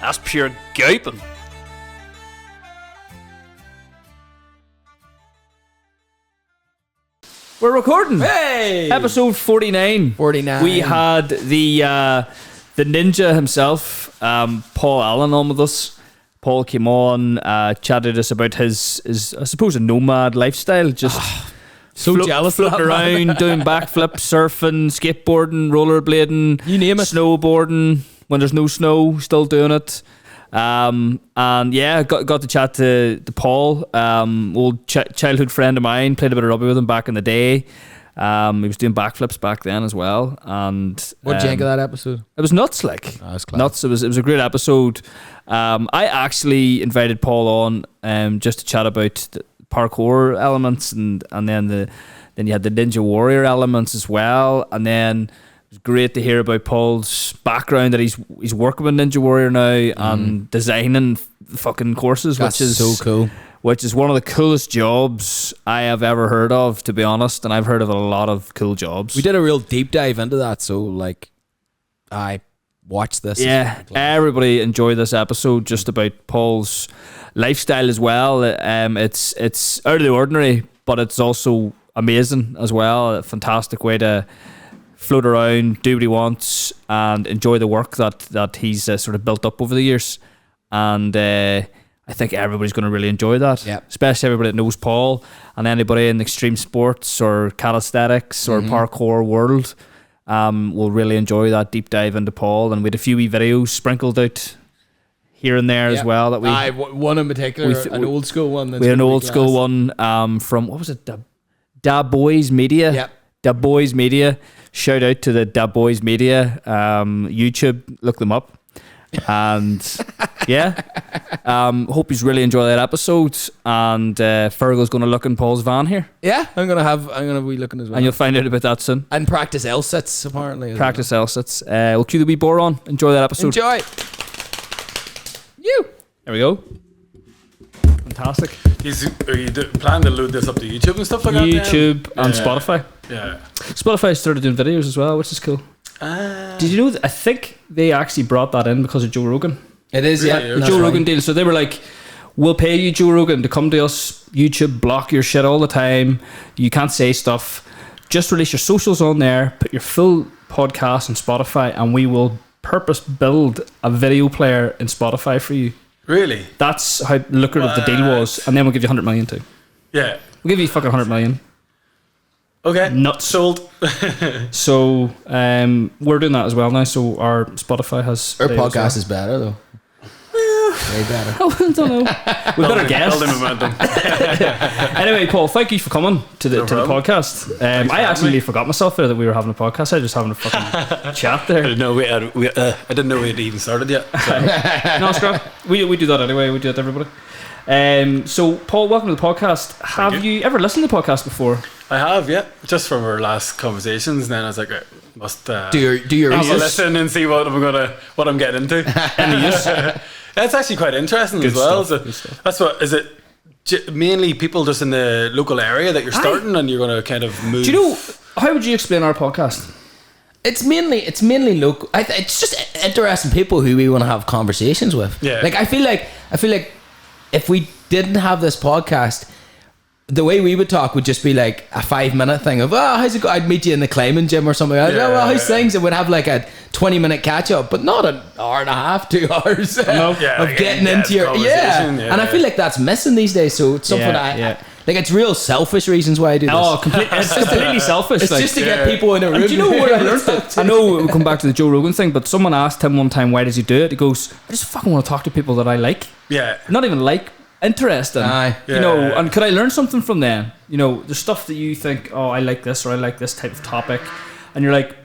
That's pure gaping. We're recording. Hey! Episode 49. 49. We had the ninja himself, Paul Allen, on with us. Paul came on, chatted us about his I suppose, a nomad lifestyle. Just so jealous of floating that, man. around, doing backflips, surfing, skateboarding, rollerblading, You name it. snowboarding. When there's no snow, still doing it. And yeah, got to chat to Paul, old childhood friend of mine. Played a bit of rugby with him back in the day. He was doing backflips back then as well. And What did you think of that episode? it was nuts, like nuts. It was a great episode. I actually invited Paul on just to chat about the parkour elements, and then you had the Ninja Warrior elements as well, and then it was great to hear about Paul's background, that he's working with Ninja Warrior now and designing fucking courses, That's which is so cool. Which is one of the coolest jobs I have ever heard of, to be honest. And I've heard of a lot of cool jobs. We did a real deep dive into that, so like, I watched this. Yeah, everybody enjoy this episode just about Paul's lifestyle as well. It's out of the ordinary, but it's also amazing as well. A fantastic way to float around, do what he wants, and enjoy the work that he's sort of built up over the years. And I think everybody's going to really enjoy that. Yep. Especially everybody that knows Paul, and anybody in extreme sports or calisthenics or parkour world will really enjoy that deep dive into Paul. And we had a few wee videos sprinkled out here and there as well. That we one in particular, an old school one. We had an old school one from, what was it? Boyz Media. Yep. Boyz Media. Shout out to the Boyz Media YouTube. Look them up. And yeah, hope you really enjoy that episode. And Fergal's going to look in Paul's van here. Yeah, I'm gonna be looking as well. And you'll find out about that soon. And practice L-sits apparently. Practice L-sits. We'll cue the wee bore on. Enjoy that episode. Enjoy. There we go. Fantastic. Are you planning to load this up to YouTube and stuff like that? YouTube and Spotify. Yeah. Spotify started doing videos as well, which is cool. Did you know that I think they actually brought that in because of Joe Rogan? It is, yeah. Really? The Joe Rogan deal. So they were like, we'll pay you, Joe Rogan, to come to us. YouTube, block your shit all the time. You can't say stuff. Just release your socials on there. Put your full podcast on Spotify, and we will purpose build a video player in Spotify for you. Really? That's how lucrative the deal was. And then we'll give you 100 million too. Yeah. We'll give you fucking 100 million. Okay. Nuts. Sold. So we're doing that as well now. So our Spotify has... Our podcast is better though. Way better. I don't know. We better guess. Building momentum. Anyway, Paul, thank you for coming to the podcast. I actually forgot myself there that we were having a podcast. I was just having a fucking chat there. I didn't know we had even started yet. So. No, scrap. We do that anyway. We do it to everybody. So, Paul, welcome to the podcast. Have you ever listened to the podcast before? I have, yeah. Just from our last conversations, and then I was like, I must Do your have a research. listen and see what I'm getting into. Any use? That's actually quite interesting Good as well. stuff, So good stuff. that's what is it. Mainly people just in the local area that you're starting, and you're going to kind of move. Do you know, how would you explain our podcast? It's mainly local. It's just interesting people who we want to have conversations with. Yeah. Like I feel like if we didn't have this podcast, the way we would talk would just be like a 5-minute thing of, how's it go? I'd meet you in the climbing gym or something. I'd go, how's things? And we'd have like a 20-minute catch up, but not an hour and a half, 2 hours of getting into your And I feel like that's missing these days. So it's something like, it's real selfish reasons why I do this. Oh, it's completely selfish. It's like, just to get people in a room. And do you know where I learned it? I know we'll come back to the Joe Rogan thing, but someone asked him one time, why does he do it? He goes, I just fucking want to talk to people that I like. Yeah. Not even like, interesting. You know, and could I learn something from them? You know, there's stuff that you think, oh, I like this, or I like this type of topic, and you're like,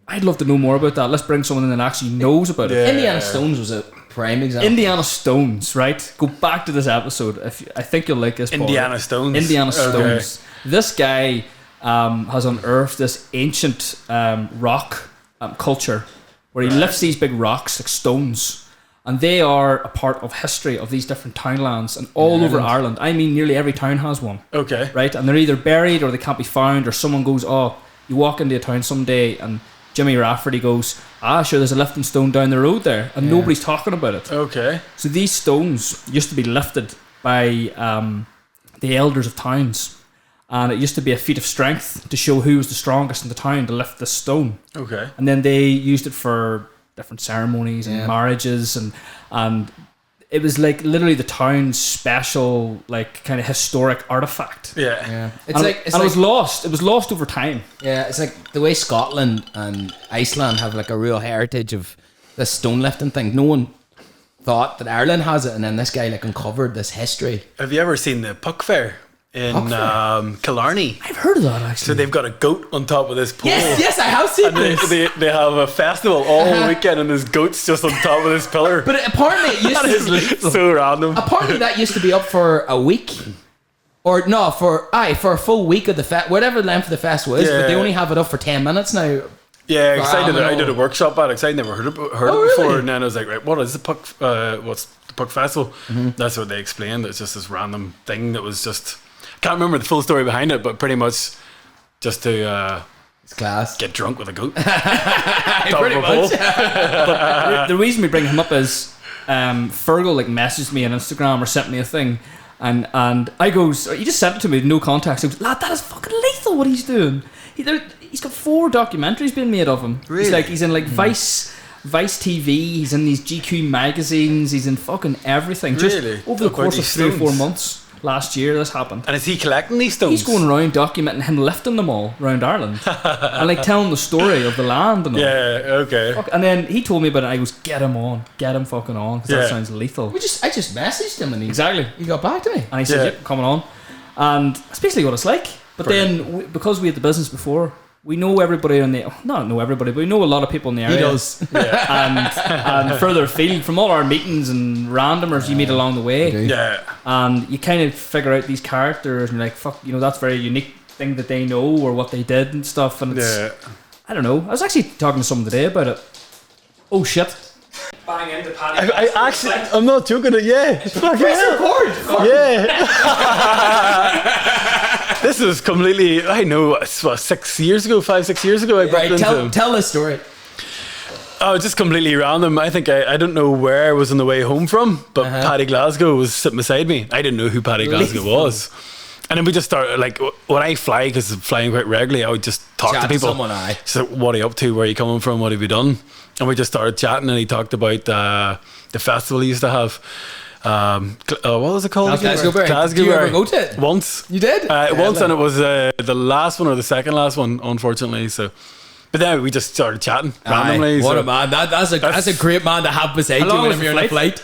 I'd love to know more about that. Let's bring someone in that actually knows about it. Indiana Stones was a prime example. Indiana Stones, right? Go back to this episode. I think you'll like this. Indiana Stones. Indiana Stones. Okay. This guy has unearthed this ancient rock culture where he lifts these big rocks like stones. And they are a part of history of these different townlands and all over Ireland. I mean, nearly every town has one. Okay. Right? And they're either buried or they can't be found, or someone goes, you walk into a town someday and Jimmy Rafferty goes, sure, there's a lifting stone down the road there, and nobody's talking about it. Okay. So these stones used to be lifted by the elders of towns, and it used to be a feat of strength to show who was the strongest in the town to lift this stone. Okay. And then they used it for different ceremonies and marriages, and it was like literally the town's special, like, kind of historic artifact. Yeah. It was lost. It was lost over time. Yeah, it's like the way Scotland and Iceland have like a real heritage of this stone lifting thing. No one thought that Ireland has it, and then this guy like uncovered this history. Have you ever seen the Puck Fair in Killarney? I've heard of that, actually. So they've got a goat on top of this pole. Yes, I have seen And this. they have a festival all weekend, and there's goats just on top of this pillar. But apparently it used to be So random. apparently that used to be up for a week. Or no, for a full week of the fest, whatever length of the fest was, but they only have it up for 10 minutes now. Yeah, I did a workshop at it because I'd never heard it before, really? and then I was like, right, what is the Puck? What's the Puck Festival? That's what they explained. It's just this random thing that was just, I can't remember the full story behind it, but pretty much just to It's class. get drunk with a goat. Pretty much. But the reason we bring him up is Fergal like messaged me on Instagram or sent me a thing, and I goes, he just sent it to me with no context. He goes, lad, that is fucking lethal what he's doing. He's got 4 documentaries being made of him. Really? He's in like Vice TV, he's in these GQ magazines, he's in fucking everything. Just Really? over the About course of these 3 or 4 stones? months last year this happened. And is he collecting these stones? He's going around documenting him lifting them all around Ireland and like telling the story of the land and all. Yeah, okay. Fuck, and then he told me about it and I goes, get him fucking on, because that sounds lethal. I just messaged him and Exactly. he got back to me. And he said, yep, coming on. And that's basically what it's like. But then, because we had the business before, we know everybody in the... Not know everybody, but we know a lot of people in the area. He does. And further afield, from all our meetings and randomers you meet along the way. Yeah. And you kind of figure out these characters and you're like, fuck, that's a very unique thing that they know or what they did and stuff. And it's... I don't know. I was actually talking to someone today about it. Oh, shit. Bang into Paddy. I'm not joking. Yeah. This is completely, I know, 6 years ago, 5-6 years ago. I bumped into him. Tell the story. Oh, just completely random. I think I don't know where I was on the way home from, but Paddy Glasgow was sitting beside me. I didn't know who Paddy Glasgow was. And then we just started, like, when I fly, because I'm flying quite regularly, I would just talk to people. So, what are you up to? Where are you coming from? What have you done? And we just started chatting, and he talked about the festival he used to have. What was it called? Glasgow. Did you ever go to it? Once. You did? Once, and it was the last one or the second last one, unfortunately. So, but then we just started chatting randomly. What a man! That's a great man to have beside you when you're on a flight.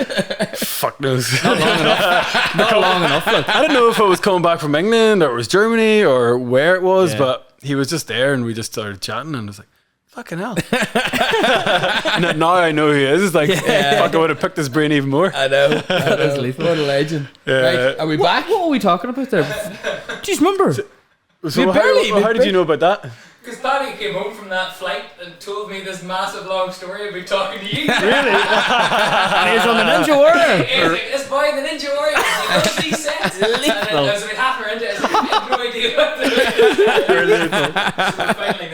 Fuck knows. Not long enough. Not long enough. Look. I don't know if it was coming back from England or it was Germany or where it was, but he was just there, and we just started chatting, and I was like, fucking hell. And now I know who he is. It's like, fuck, I would have picked his brain even more. I know. That is lethal. What a legend. Right, are we back? What were we talking about there? Do you remember? So how did you know about that? Because Paddy came home from that flight and told me this massive long story about talking to you. Really? And he was on the Ninja Warrior. This boy, the Ninja Warrior, he knows these sets. And then I was about half into it, I had no idea what to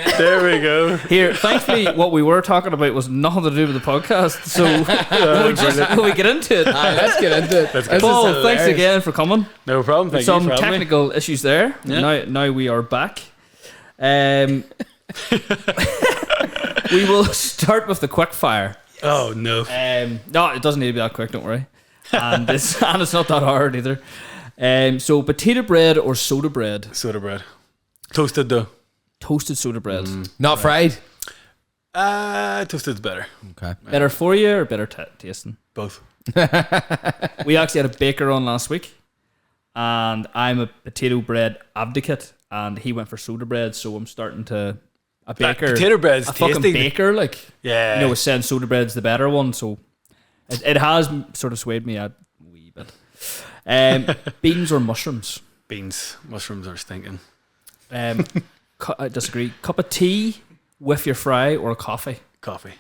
do. There we go. Here, thankfully, what we were talking about was nothing to do with the podcast. So will we get into it? Let's get into it. Paul, thanks again for coming. No problem. Thank you Some for having me. technical issues there. Yeah. Now we are back. We will start with the quick fire. Oh no. No, it doesn't need to be that quick, don't worry. And it's not that hard either. So potato bread or soda bread? Soda bread. Toasted though. Toasted soda bread. Not fried. Toasted's better. Okay. Better for you or better tasting? Both. We actually had a baker on last week, and I'm a potato bread advocate, and he went for soda bread, so I'm starting to a baker. Potato bread's a fucking tasty. baker, like Yeah. was saying soda bread's the better one, so it has sort of swayed me a wee bit. Beans or mushrooms? Beans. Mushrooms are stinking. I disagree. Cup of tea with your fry or a coffee? Coffee.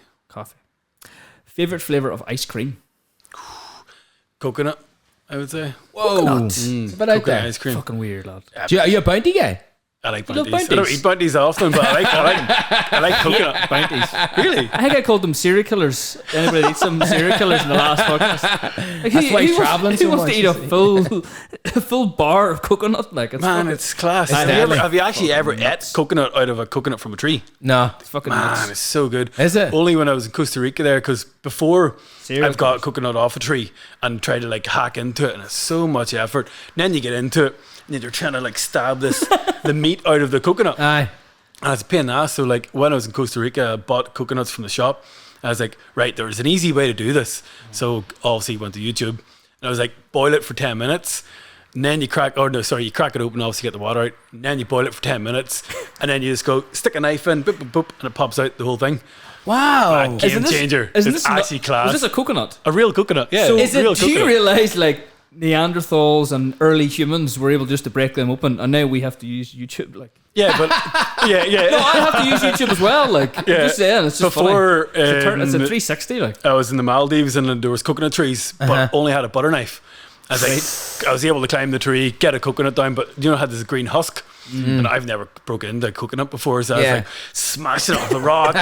Favorite flavor of ice cream? Coconut, I would say. Whoa. Coconut. It's a bit out Coconut there. ice cream. Fucking weird, lad. Are you a bounty guy? I like You love bounties. I don't bounties? eat bounties often, but I like coconut. Bounties. Really? I think I called them serial killers. Anybody that eats some serial killers in the last podcast? Like, That's why he's travelling Who so wants much, to eat a full bar of coconut? Like, it's Man, fucking, it's class. It's Have you actually ever ate coconut out of a coconut from a tree? No. fucking Man, nuts. it's so good. Is it? Only when I was in Costa Rica there, because before Serial I've got coconut off a tree and try to like hack into it, and it's so much effort. And then you get into it, and you're trying to like stab the meat out of the coconut. Aye. And it's a pain in the ass. So like when I was in Costa Rica, I bought coconuts from the shop. I was like, right, there's an easy way to do this. So obviously went to YouTube, and I was like, boil it for 10 minutes. And then you crack it open, obviously get the water out. And then you boil it for 10 minutes. And then you just go, stick a knife in, boop, boop, boop, and it pops out the whole thing. Wow. Game changer. It's actually class. Is this a coconut? A real coconut, yeah. So it's do real you coconut. realise like Neanderthals and early humans were able just to break them open, and now we have to use YouTube? Like, Yeah, but yeah. no, I have to use YouTube as well. Like, I'm just saying, it's just Before, funny. It's a 360. Like, I was in the Maldives and there was coconut trees, but only had a butter knife. I was able to climb the tree, get a coconut down, but you know, it had this green husk. And I've never broken into a coconut before, so I was like smashing off the rock,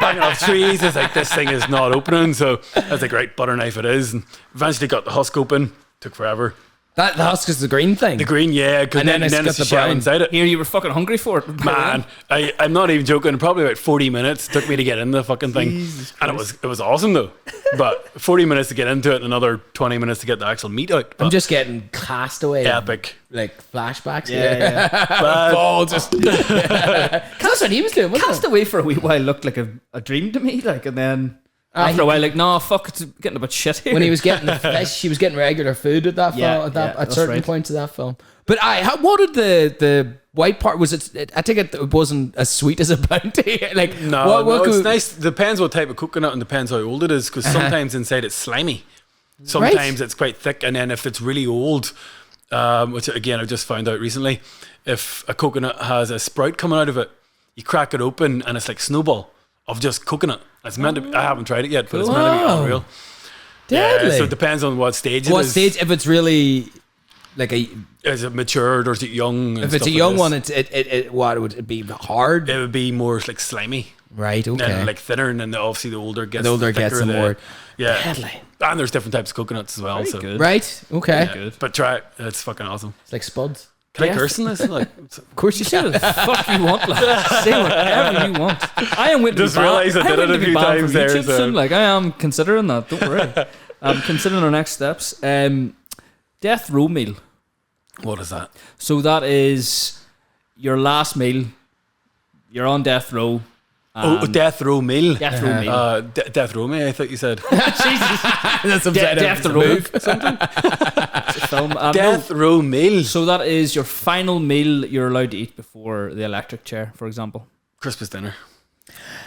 banging off trees. It's like, this thing is not opening. So I was like, right, butter knife it is, and eventually got the husk open. Took forever. The husk is the green thing. The green, yeah, because And then then it's it's got the the shell brown. inside it. here you were fucking hungry for it, Man, I'm not even joking. Probably about 40 minutes took me to get in the fucking thing, and it was awesome though. But 40 minutes to get into it, and another 20 minutes to get the actual meat out. But I'm just getting Castaway. epic. Like flashbacks. Yeah. But Oh, just. That's what he was doing, wasn't it? Castaway for a wee while looked like a dream to me. Like, and then after a while, like, no, fuck, it's getting a bit shit here. When he was getting the fish, he was getting regular food at that Yeah, film, yeah, at that's certain right. points of that film. But what did the white part, was it, I think it wasn't as sweet as a bounty. Like, no, it's nice. Depends what type of coconut and depends how old it is, because sometimes inside it's slimy. Sometimes it's quite thick, and then if it's really old, which again I've just found out recently, if a coconut has a sprout coming out of it, you crack it open and it's like snowball of just coconut. It's meant to be, I haven't tried it yet, but it's meant to be unreal. Deadly. So it depends on what stage it is. What stage? If it's really like Is it matured or is it young? and if it's stuff a like young this? one, what would it be hard? It would be more like slimy. Right. Okay. And like thinner, and then obviously the older it gets, The older it gets, thicker, the more yeah. deadly. And there's different types of coconuts as well. Very so good. Right. Okay. yeah. Good. But try it. It's fucking awesome. It's like spuds. Can I curse in this? Like, Of course you Say can. what the fuck you want, like. Say whatever you want. I am waiting Just to be banned. realised I did I'm it waiting a to be few banned times from there, YouTube so- soon. Like, I am considering that. Don't worry. I'm considering our next steps. Death row meal. what is that? So that is your last meal. You're on death row. Death row meal. Death row meal. Death row me, I thought you said. Jesus. That's upside down. Death row move. Something. It's a film. No. Death row meal. So that is your final meal you're allowed to eat before the electric chair, for example. Christmas dinner.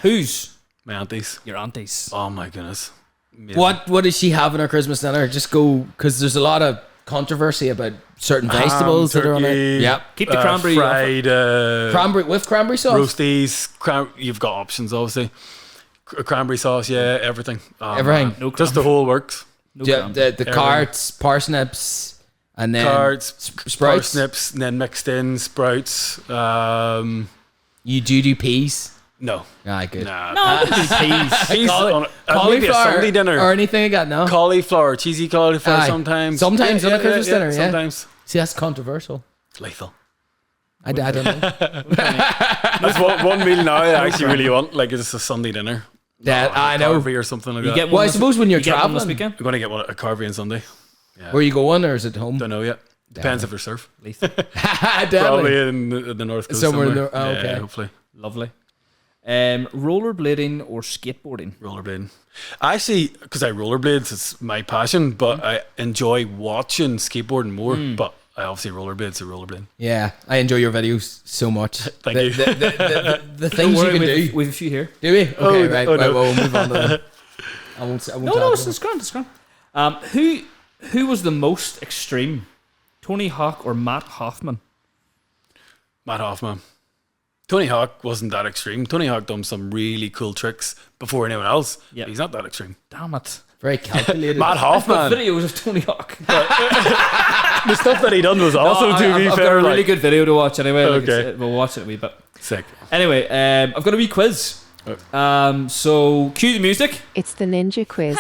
Who's? My aunties. Your aunties. Oh my goodness. Amazing. What does she have in her Christmas dinner? Just go, because there's a lot of controversy about certain vegetables that are on it. turkey, Yeah. Keep the cranberry off fried Cranberry with cranberry sauce. roasties. You've got options, obviously. Cranberry sauce, yeah, everything. Oh, Everything. man. No Just the whole works. No Yeah, cranberry. the carrots, parsnips, and then Carrots, sprouts. parsnips, and then mixed in sprouts. You do peas. No. Ah, good. Nah. No, I wouldn't do peas. Peas on maybe a Cauliflower Sunday dinner. or anything like that. No. Cauliflower, cheesy cauliflower Aye. sometimes. Sometimes on a Christmas dinner, yeah. Sometimes. See, that's controversial. It's lethal. I don't know. That's one meal now I actually really want. Like, it's a Sunday dinner. Yeah, I know. Carvery or something like You that. get one Well, I this- suppose when you're you get one this traveling, weekend. I'm going to get a carvery on Sunday. where you going, or is it home? Don't know yet. Depends if there's surf. Lethal. Probably Deadly. in the North Coast. Somewhere Somewhere. in the- oh, okay. Yeah, hopefully. Lovely. Rollerblading or skateboarding? Rollerblading. Actually, because I rollerblades, it's my passion, but I enjoy watching skateboarding more. But I obviously rollerblades, so rollerblading. Yeah, I enjoy your videos so much. Thank the, you. The things you can do. We have a few here. Do we? Okay, Oh, right. oh, right, no. well, we'll move on to them. I won't No, talk it's grand. It's grand. Who was the most extreme? Tony Hawk or Matt Hoffman? Matt Hoffman. Tony Hawk wasn't that extreme. Tony Hawk done some really cool tricks before anyone else. Yeah. He's not that extreme. Damn it. Very calculated. Matt I've got Hoffman. videos of Tony Hawk. The stuff that he done was awesome. To be I've fair, got a really like, good video to watch anyway. Okay. We'll watch it a wee bit. sick. Anyway, I've got a wee quiz. So cue the music, It's the ninja quiz.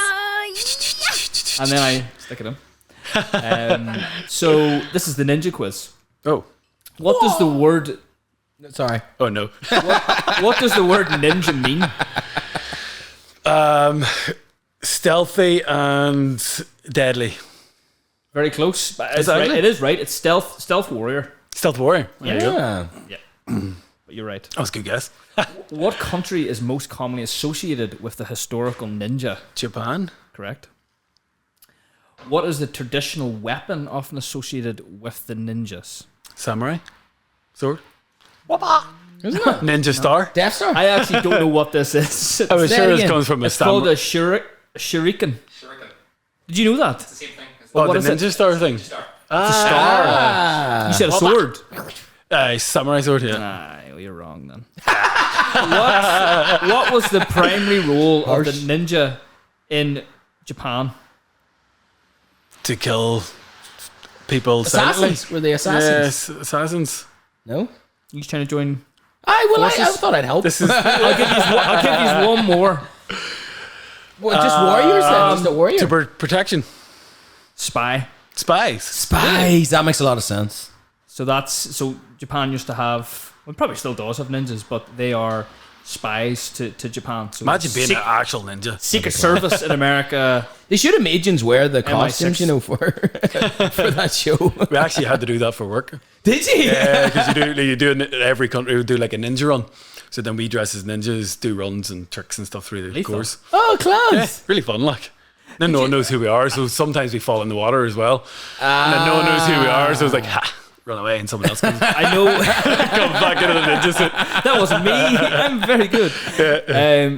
and then I stick it in. So this is the ninja quiz. Oh, What does the word Sorry. oh no. What does the word ninja mean? Stealthy and deadly. Very close. But Is it's that right. actually? It is right. It's stealth warrior. Stealth warrior. There you go. Yeah. Yeah, but you're right. That was a good guess. What country is most commonly associated with the historical ninja? Japan. Correct. What is the traditional weapon often associated with the ninjas? Samurai. Sword. Isn't it? Ninja Star. Death Star? I actually don't know what this is. I was Say sure it this again. comes from a It's called samurai. a shuriken. Shuriken. Did you know that? It's the same thing. It's Oh, what the is it? Ninja Star thing. It's a star. You said a sword. Samurai sword, yeah. Nah, you're wrong then. what was the primary role of the ninja in Japan? To kill people silently. Assassins? Were they assassins? Yes, assassins. No? You trying to join? I Forces? thought I'd help. This is I'll give you one more. What, just warriors then? Just a warrior? to protection. Spy. Spies. Spies. That makes a lot of sense. So Japan used to have, well, probably still does have ninjas, but they are spies to Japan. So Imagine being an actual ninja. Secret Service in America. They should have made Jins wear the MI6. costumes, you know, for that show. We actually had to do that for work. Did you? Yeah, because you do in every country would do like a ninja run. So then we dress as ninjas, do runs and tricks and stuff through the Lethal. course. Oh, Yeah, clowns. really fun, like. Then no one knows who we are, so sometimes we fall in the water as well. And then no one knows who we are, so it's like, ha, run away, and someone else comes I know back into the ninja suit. that wasn't me. I'm very good.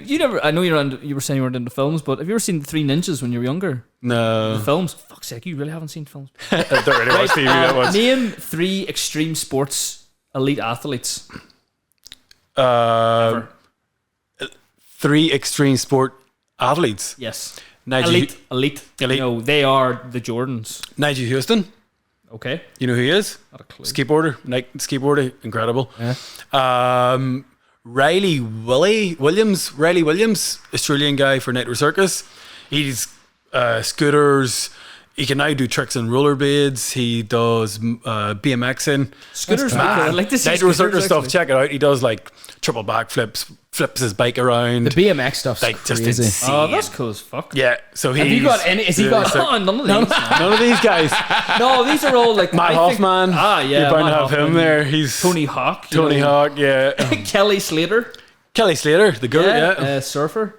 You never. I know you were saying you weren't into films, but have you ever seen The Three Ninjas when you were younger? No, Films? Fuck's sake, you really haven't seen films. I don't really watch TV that much. Name 3 extreme sports elite athletes. 3 extreme sport athletes. Yes. Nigel Elite. Elite. No, they are the Jordans. Houston. Okay. You know who he is? Not a clue. Skateboarder. Skateboarder. Incredible. Yeah. Riley Williams, Australian guy for Nitro Circus. He's scooters. He can now do tricks on rollerblades. He does BMXing. Scooters. I'd like to see Nitro scooters, Circus stuff. actually. Check it out. He does like triple backflips, flips his bike around. The BMX stuff's like just crazy. insane. Oh, that's cool as fuck. Yeah. So he's. Have you got any? Has he got? Oh, none of these. None of these guys. No, these are all like Matt I think- Hoffman. Yeah. You're bound Matt to have him Hoffman. there. He's Tony Hawk. you Tony know. Hawk. Yeah. Kelly Slater. Kelly Slater, the goat. Yeah. Surfer.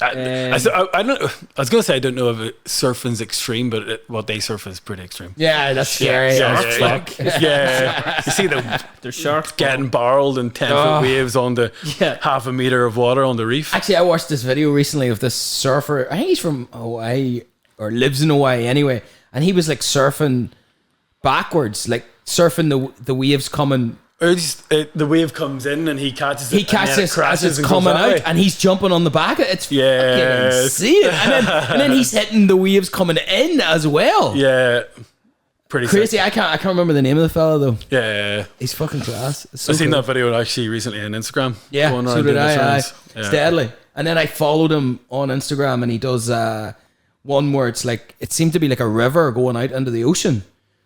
I don't. I was gonna say I don't know if surfing's extreme, but what they surf is pretty extreme. Yeah, that's scary. Yeah. You see them They're sharks. getting barreled in 10-foot waves on the Yeah. half a meter of water on the reef. Actually, I watched this video recently of this surfer. I think he's from Hawaii or lives in Hawaii anyway, and he was like surfing backwards, like surfing the waves coming. Or the wave comes in and he catches it. He catches and then it as crashes it's and goes coming that out, way. and he's jumping on the back. It's Yes. fucking insane. And then he's hitting the waves coming in as well. Yeah, pretty Crazy. sick. I can't remember the name of the fella though. Yeah, He's fucking class. It's so I've seen cool. that video actually recently on Instagram. Yeah, going so around did doing I. his Aye. rounds. It's Yeah. deadly. And then I followed him on Instagram, and he does one where it's like it seemed to be like a river going out into the ocean,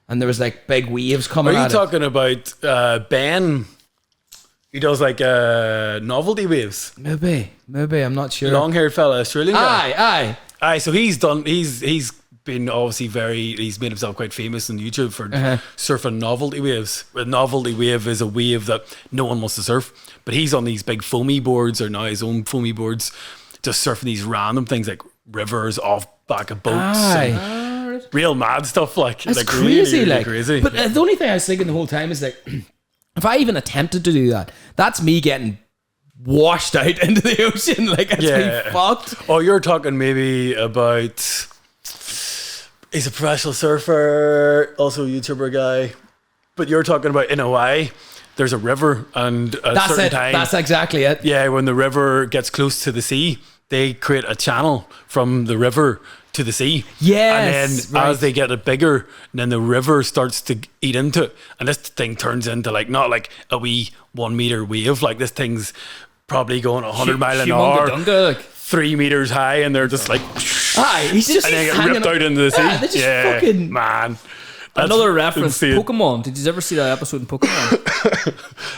and there was like big waves coming. Are you at talking about Ben? He does like novelty waves. it. Maybe I'm not sure. Long-haired fella, Australian guy. Aye. Aye, so he's been obviously he's made himself quite famous on YouTube for surfing novelty waves. A novelty wave is a wave that no one wants to surf, but he's on these big foamy boards, or now his own foamy boards, just surfing these random things like rivers off back of boats. and Aye. real mad stuff like That's like crazy. really, really like, crazy. But the only thing I was thinking the whole time is like, if I even attempted to do that, that's me getting washed out into the ocean. Like, that's me fucked. Oh, you're talking maybe about. He's a professional surfer, also a YouTuber guy. But you're talking about in Hawaii, there's a river, and at a That's certain it. time. That's exactly it. Yeah, when the river gets close to the sea, they create a channel from the river to the sea. Yes, and then as they get it bigger, then the river starts to eat into it, and this thing turns into like not like a wee 1 meter wave. Like this thing's probably going 100 mile an hour, Dunga, like. 3 meters high, and they're just like, he's just and they get ripped out into the sea. they're just fucking man. That's Another reference, insane. Pokemon. Did you ever see that episode in Pokemon?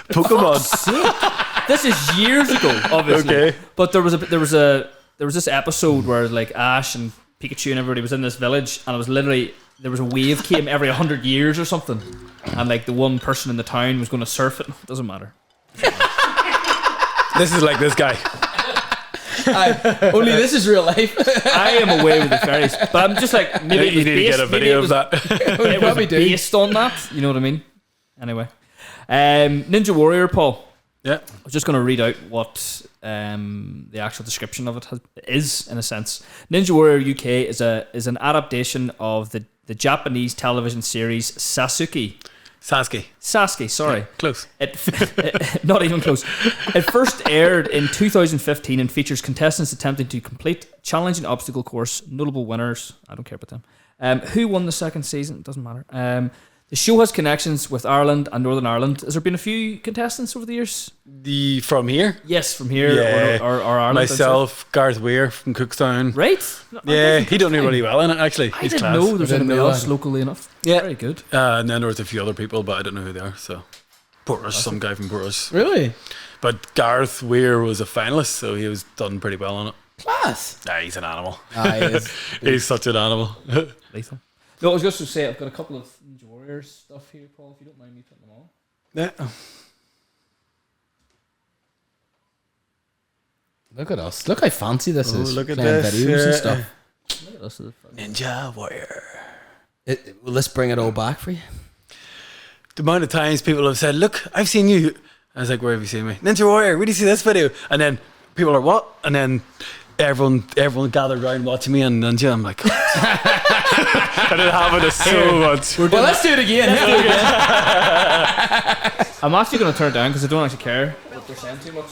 Pokemon. This is years ago, obviously. Okay. But there was this episode where like Ash and Pikachu and everybody was in this village, and it was literally there was a wave came every 100 years or something, and like the one person in the town was going to surf it. It doesn't matter. This is like this guy. only this is real life. I am away with the fairies, but I'm just like maybe You need to get a video of that. It was based on that. You know what I mean? Anyway, Ninja Warrior, Paul. Yeah. I was just going to read out what the actual description of it is, in a sense. Ninja Warrior UK is an adaptation of the Japanese television series Sasuke, sorry. Close. Not even close. It first aired in 2015 and features contestants attempting to complete challenging obstacle course, notable winners. I don't care about them. Who won the second season? It doesn't matter. The show has connections with Ireland and Northern Ireland. Has there been a few contestants over the years? From here? Yes, from here Yeah. or Ireland. Myself, Gareth Weir from Cookstown. Right? Yeah, he done really well in it, actually. I He's didn't class. know there's I didn't anybody know else that. locally enough. Yeah. Very good. And then there was a few other people, but I don't know who they are. So, Portrush, some guy from Portrush. Really? But Gareth Weir was a finalist, so he was done pretty well on it. Class. Nah, he's an animal. He He's such an animal. Lethal. No, I was just to say I've got a couple of Ninja Warriors stuff here, Paul, if you don't mind me putting them on. Yeah. Look at us. Look how fancy this is. Look at Playing this. videos and stuff. Look at us. Ninja Warrior. Well, let's bring it all back for you. The amount of times people have said, "Look, I've seen you." I was like, "Where have you seen me?" Ninja Warrior. Where do you see this video? And then people are, "What?" And then everyone gathered around watching me on Ninja. I'm like, and it happened so much. Well, let's do it again. I'm actually going to turn it down because I don't actually care what they're saying too much.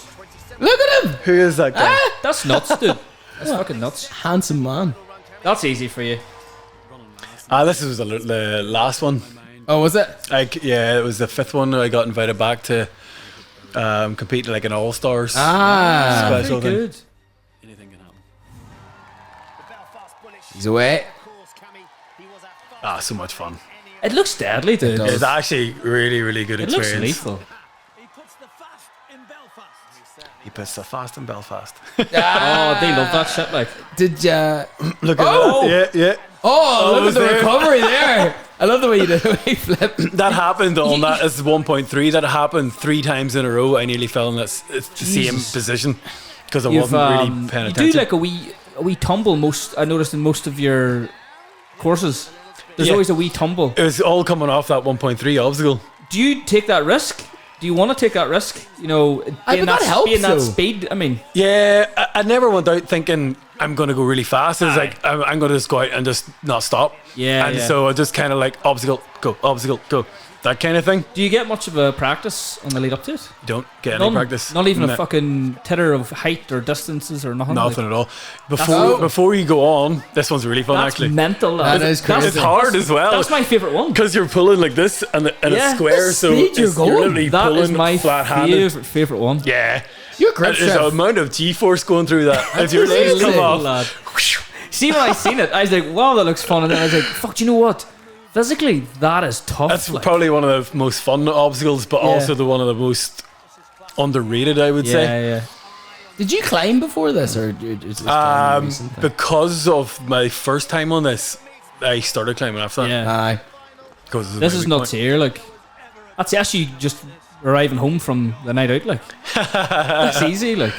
Look at him. Who is that guy? That's nuts, dude. That's fucking nuts. Handsome man. That's easy for you. This was the last one. Oh, was it? Yeah, it was the fifth one. I got invited back to compete like an All-Stars special Very thing. good. Anything can happen. He's away. So much fun. It looks deadly, dude. does. It's actually really, really good It looks experience. lethal. He puts the fast in Belfast. Oh, they love that shit. Like, Did ya? Look at Oh! that. Yeah. Oh, look at was the there. recovery there. I love the way you did the way you flipped. That happened on that. It's 1.3. That happened 3 times in a row. I nearly fell in it's the same position because I wasn't really paying you attention. do like a wee tumble. I noticed in most of your courses, there's Yeah. always a wee tumble. It was all coming off that 1.3 obstacle. Do you take that risk? Do you want to take that risk? You know, being but that helps, being that though. speed. I mean, Yeah, I never went out thinking I'm going to go really fast. It was like I'm going to just go out and just not stop. Yeah, And yeah. so I just kind of like obstacle, go. That kind of thing. do you get much of a practice on the lead up to it? Don't get any None? practice. Not even No. a fucking titter of height or distances or nothing. Nothing Like, at all. That's- Before you go on, this one's really fun that's actually. mental. That lad. is crazy. It's hard as well. That's my favorite one. Because you're pulling like this and Yeah. it's square, The so speed you're you're going. literally That is pulling my flat-handed. favorite one. Yeah. Your grip There's an strength. amount of G-force going through that. As your legs come amazing. off. Lad. See, when I seen it, I was like, wow, that looks fun. And then I was like, fuck, do you know what? Physically, that is tough. That's like. probably one of the most fun obstacles, but also the one of the most underrated, I would say. Yeah. Did you climb before this, or is this kind of a recent thing? Because of my first time on this, I started climbing after that. Yeah. Aye. Because This is nuts here. Like, that's actually just arriving home from the night out. Like, that's easy. Like,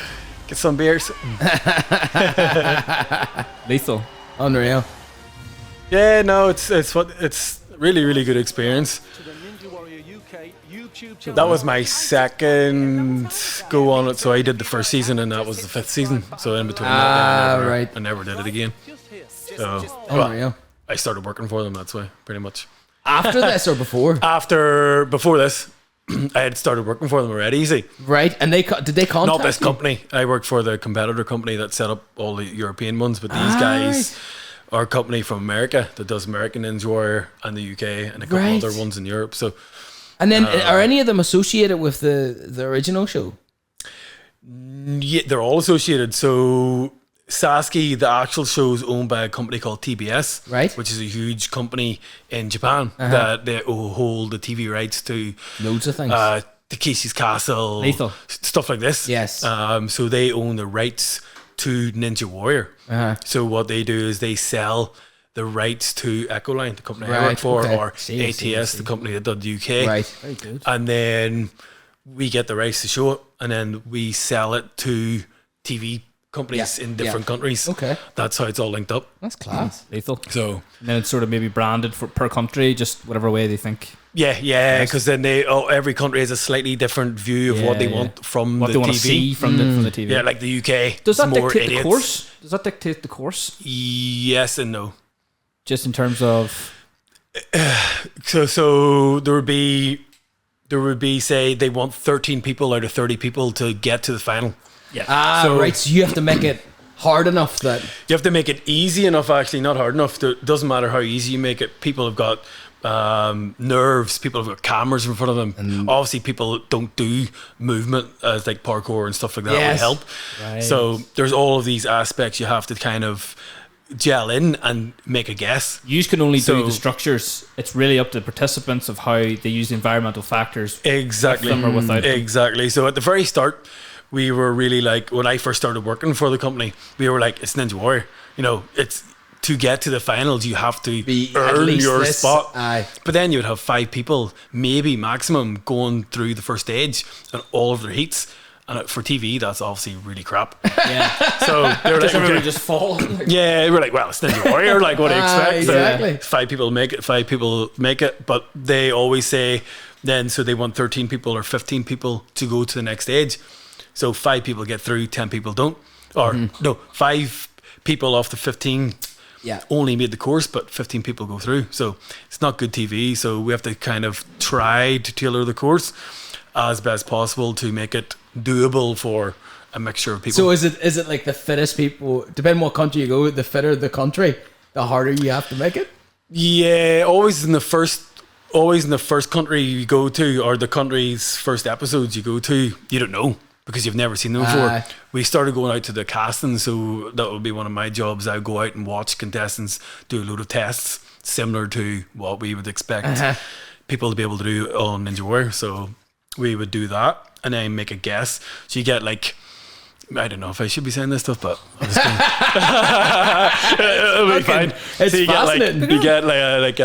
Get some beers. lethal. Unreal. Yeah, no, it's really, really good experience. That was my second go on it, so I did the first season and that was the 5th season. So in between that, right. I never did it again. So well, Unreal. I started working for them. That's why, pretty much. After this or before? Before this, I had started working for them already. Easy. Right, and did they contact Not this you? company. I worked for the competitor company that set up all the European ones, but these guys are a company from America that does American Ninja Warrior and the UK and a couple Right. other ones in Europe. So, And then are any of them associated with the original show? yeah, they're all associated. So, Sasuke, the actual show, is owned by a company called TBS, Right. which is a huge company in Japan that they hold the TV rights to Loads of things. Takeshi's Castle, Lethal. stuff like this. Yes. So they own the rights to Ninja Warrior. So what they do is they sell the rights to Echoline, the company I work Right, for, okay. or See, I ATS, see. the company that did the UK. Right. Very good. And then we get the rights to show it, and then we sell it to TV companies Yeah, in different countries. Okay. That's how it's all linked up. That's class. Lethal. So And then it's sort of maybe branded for per country, just whatever way they think. yeah, because then every country has a slightly different view of what they want from What the they want TV. to see from the TV. Yeah, like the UK. Does that it's more dictate idiots. the course? Does that dictate the course? Yes and no. Just in terms of So there would be say they want 13 people out of 30 people to get to the final. So you have to make it hard enough that You have to make it easy enough, actually, not hard enough. It doesn't matter how easy you make it. People have got nerves. People have got cameras in front of them. Obviously, people don't do movement as like parkour and stuff like that would Yes. help. Right. So there's all of these aspects you have to kind of gel in and make a guess. you can only do So- the structures. It's really up to the participants of how they use the environmental factors. Exactly. With them or without them. Exactly. So at the very start, we were really like, when I first started working for the company, we were like, it's Ninja Warrior. You know, it's to get to the finals, you have to be at earn least your this. spot. Aye. But then you would have 5 people, maybe maximum, going through the first stage and all of their heats. And for TV, that's obviously really crap. Yeah. So they were like, Does everybody okay. just fall? Yeah, we're like, well, it's Ninja Warrior. Like, what do you expect? Exactly. 5 people make it, 5 people make it. But they always say then, so they want 13 people or 15 people to go to the next stage. So 5 people get through, 10 people don't. Or no, 5 people off the 15 only made the course, but 15 people go through. So it's not good TV. So we have to kind of try to tailor the course as best possible to make it doable for a mixture of people. So is it like the fittest people? Depending what country you go, the fitter the country, the harder you have to make it. Yeah, always in the first country you go to, or the country's first episodes you go to, you don't know because you've never seen them before. Aye. We started going out to the casting, so that would be one of my jobs. I would go out and watch contestants do a load of tests similar to what we would expect people to be able to do on Ninja Warrior. So we would do that and then make a guess. So you get like, I don't know if I should be saying this stuff, but I'm just it'll be fine. It's So fascinating. you get like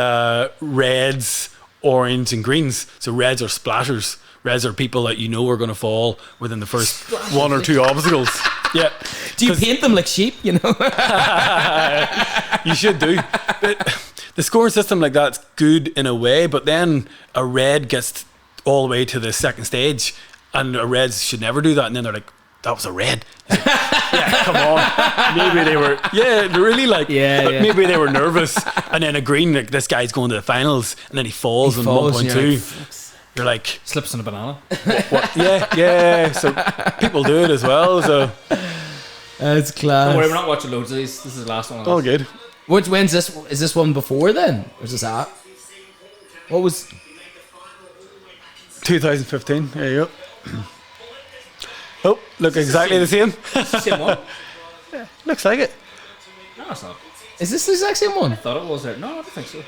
reds, orange, and greens. So reds are splashers. Reds are people that you know are going to fall within the first 1 or 2 obstacles. Yeah. Do you paint them like sheep? You know. You should do. But the scoring system like that's good in a way, but then a red gets all the way to the second stage, and a reds should never do that. And then they're like, "That was a red." Like, yeah, come on. Maybe they were. Yeah, they're really like. Yeah, yeah. Maybe they were nervous, and then a green, like this guy's going to the finals, and then he falls in 1.2. You're like, Slips on a banana. what? Yeah. So people do it as well. So That's class. Don't worry, we're not watching loads of these. This is the last one. all good. When's this? Is this one before then? Or is this at? What was? 2015. There you go. Oh, look exactly the same. Same one. Looks like it. No, it's not. Is this the exact same one? I thought it was there. No, I don't think so.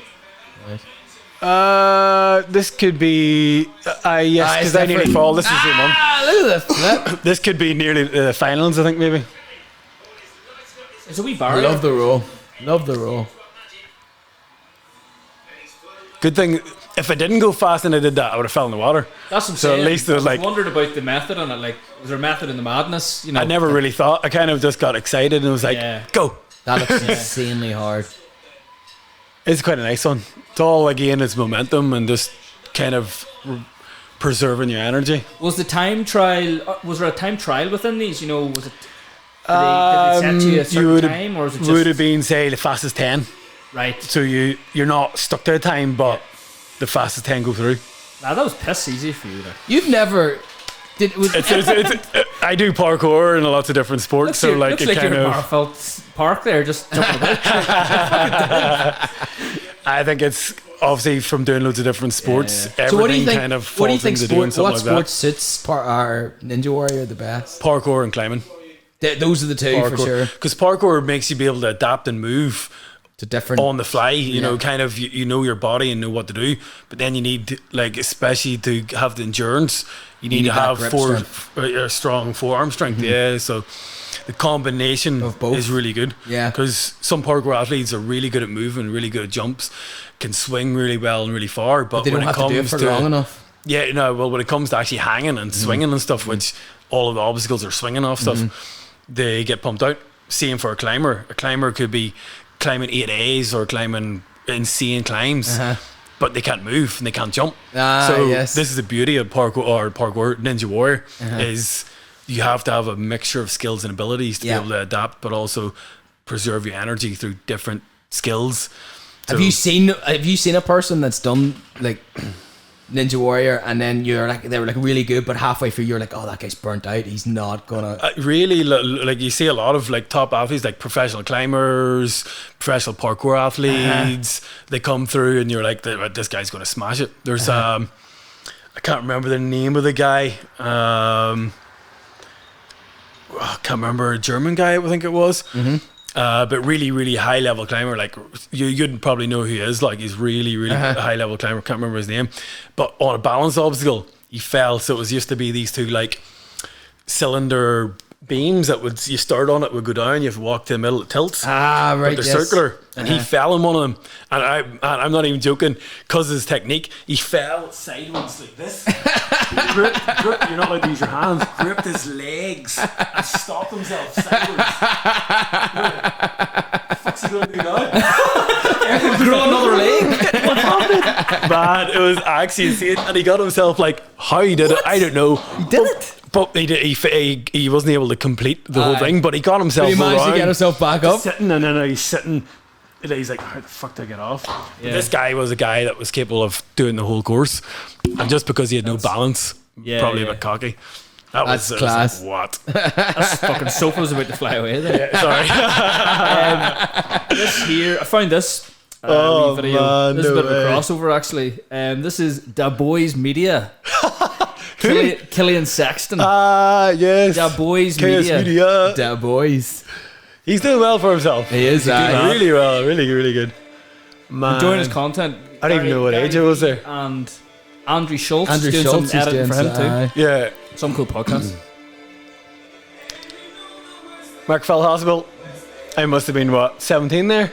This could be. Yes, because I nearly different. fall. This is the same one. Ah, look at the flip. This could be nearly the finals, I think, maybe. It's a wee bar. Love the roll. Love the roll. Good thing if I didn't go fast and I did that, I would have fell in the water. That's what I'm So saying. at least there's I like. wondered about the method on it. Like, was there a method in the madness? You know, I never really thought. I kind of just got excited and was like, Yeah. go. That looks insanely hard. It's quite a nice one. It's all, again, it's momentum and just kind of preserving your energy. Was the time trial? Was there a time trial within these? You know, was it? Did they set you a certain time, or was it just would have been, say, the fastest 10. right? So you're not stuck to a time, but the fastest 10 go through. Nah, that was piss easy for you. Like. You've never did. I do parkour in lots of different sports, so like looks it like kind you're in of. Magherafelt Park there, just jumping about. I think it's obviously from doing loads of different sports. So what do you think? Kind of What do you falls think? into doing Sport, what something like sport suits our Ninja Warrior the best? parkour and climbing. Those are the two for sure. Because parkour makes you be able to adapt and move To different. on the fly. You know, kind of you know your body and know what to do. But then you need, like, especially to have the endurance, you need to have strong forearm strength. Yeah, so the combination Of both. is really good. Yeah. Because some parkour athletes are really good at moving, really good at jumps, can swing really well and really far. But they don't when have it comes to do it for long enough. yeah, no. Well, when it comes to actually hanging and swinging and stuff, which all of the obstacles are swinging off stuff, they get pumped out. Same for a climber. A climber could be climbing 8As or climbing insane climbs, but they can't move and they can't jump. So this is the beauty of parkour Ninja Warrior is you have to have a mixture of skills and abilities to be able to adapt, but also preserve your energy through different skills. So, Have you seen a person that's done like Ninja Warrior and then they were like really good, but halfway through you're like, oh, that guy's burnt out. He's not gonna. Really, like you see a lot of like top athletes, like professional climbers, professional parkour athletes. They come through and you're like, this guy's gonna smash it. There's I can't remember the name of the guy. I can't remember, a German guy, I think it was. But really, really high level climber. Like you'd probably know who he is. Like he's really, really high level climber. Can't remember his name. But on a balance obstacle, he fell. So it was used to be these two like cylinder beams that you start on it, would go down. You have to walk to the middle. It tilts. Right. But they're circular, and he fell on one of them. And I'm not even joking, because of his technique. He fell sideways like this. Grip, you're not allowed to use your hands. Gripped his legs and stopped himself sideways. What the fuck's he gonna do now? Grow another leg. What happened? Man, it was actually insane, and he got himself like how he did it. I don't know. He did it. But he wasn't able to complete the whole thing. But he got himself. He managed around, to get himself back up. sitting, and then he's sitting. He's like, how the fuck do I get off? Yeah. This guy was a guy that was capable of doing the whole course, and just because he had no balance, probably a bit cocky. That's class. Like, what? That's fucking sofa's about to fly away there. Yeah, sorry. This here, I found this wee video. Man, this is a bit of a crossover actually. This is Boyz Media. Killian Sexton. Yes. Boyz Media. Da boys. He's doing well for himself. He is really well, really, really good. Man. Enjoying his content. I don't even know what age it was there. And Andrew Schultz Andrew doing Schultz some is editing doing for him too. Yeah. Some cool podcast. Magherafelt Hospital. I must have been, what, 17 there?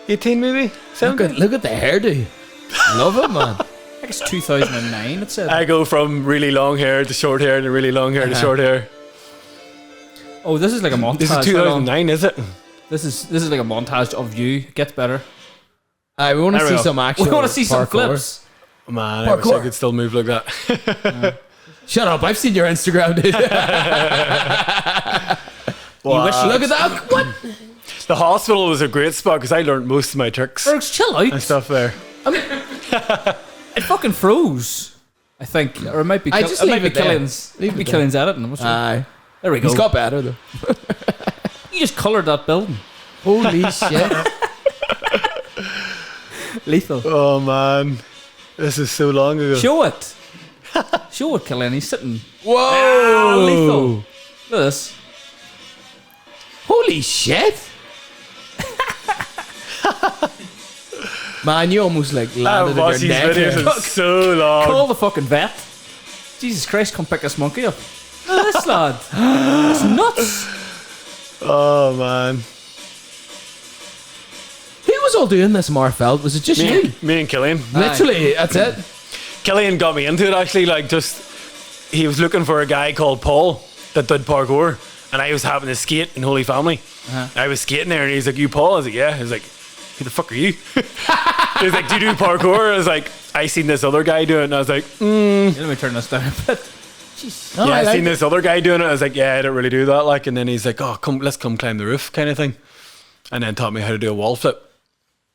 18 maybe? 17? Look at the hairdo. Love it, man. I think it's 2009 it said. I go from really long hair to short hair to really long hair to short hair. Oh, this is like a montage. This is 2009, is it? This is like a montage of you. It gets better. We want to see some action. We want to see some parkour. flips. Man, I wish I could still move like that. Shut up! I've seen your Instagram, dude. You wish Look at that! What? The hospital was a great spot because I learned most of my tricks Fergs, chill out. and stuff there. It fucking froze. I think, or it might be. I just it might leave be it there. Killian's. Leave Might be it there. Killian's editing. What's wrong? Aye. There we go. He's got better though. You just coloured that building. Holy shit! Lethal. Oh man, this is so long ago. Show it. Show it, Killian. He's sitting. Whoa! Lethal. Look at this. Holy shit! Man, you almost like I've landed watched in these your neck. videos for so long. Call the fucking vet. Jesus Christ, come pick this monkey up. Look at this lad. It's nuts. Oh man, Who was all doing this, Magherafelt? Was it just you? me and Killian. Literally, that's it. Killian got me into it actually. Like, he was looking for a guy called Paul that did parkour, and I was having to skate in Holy Family. I was skating there, and he's like, "You Paul?" I was like, "Yeah." He was like, "Who the fuck are you?" He was like, "Do you do parkour?" I was like, "I seen this other guy do it," and I was like, Let me turn this down a bit. Jeez. Oh, "Yeah, I like seen this other guy doing it." I was like, "Yeah, I don't really do that." Like, and then he's like, "Oh, let's come climb the roof," kind of thing, and then taught me how to do a wall flip,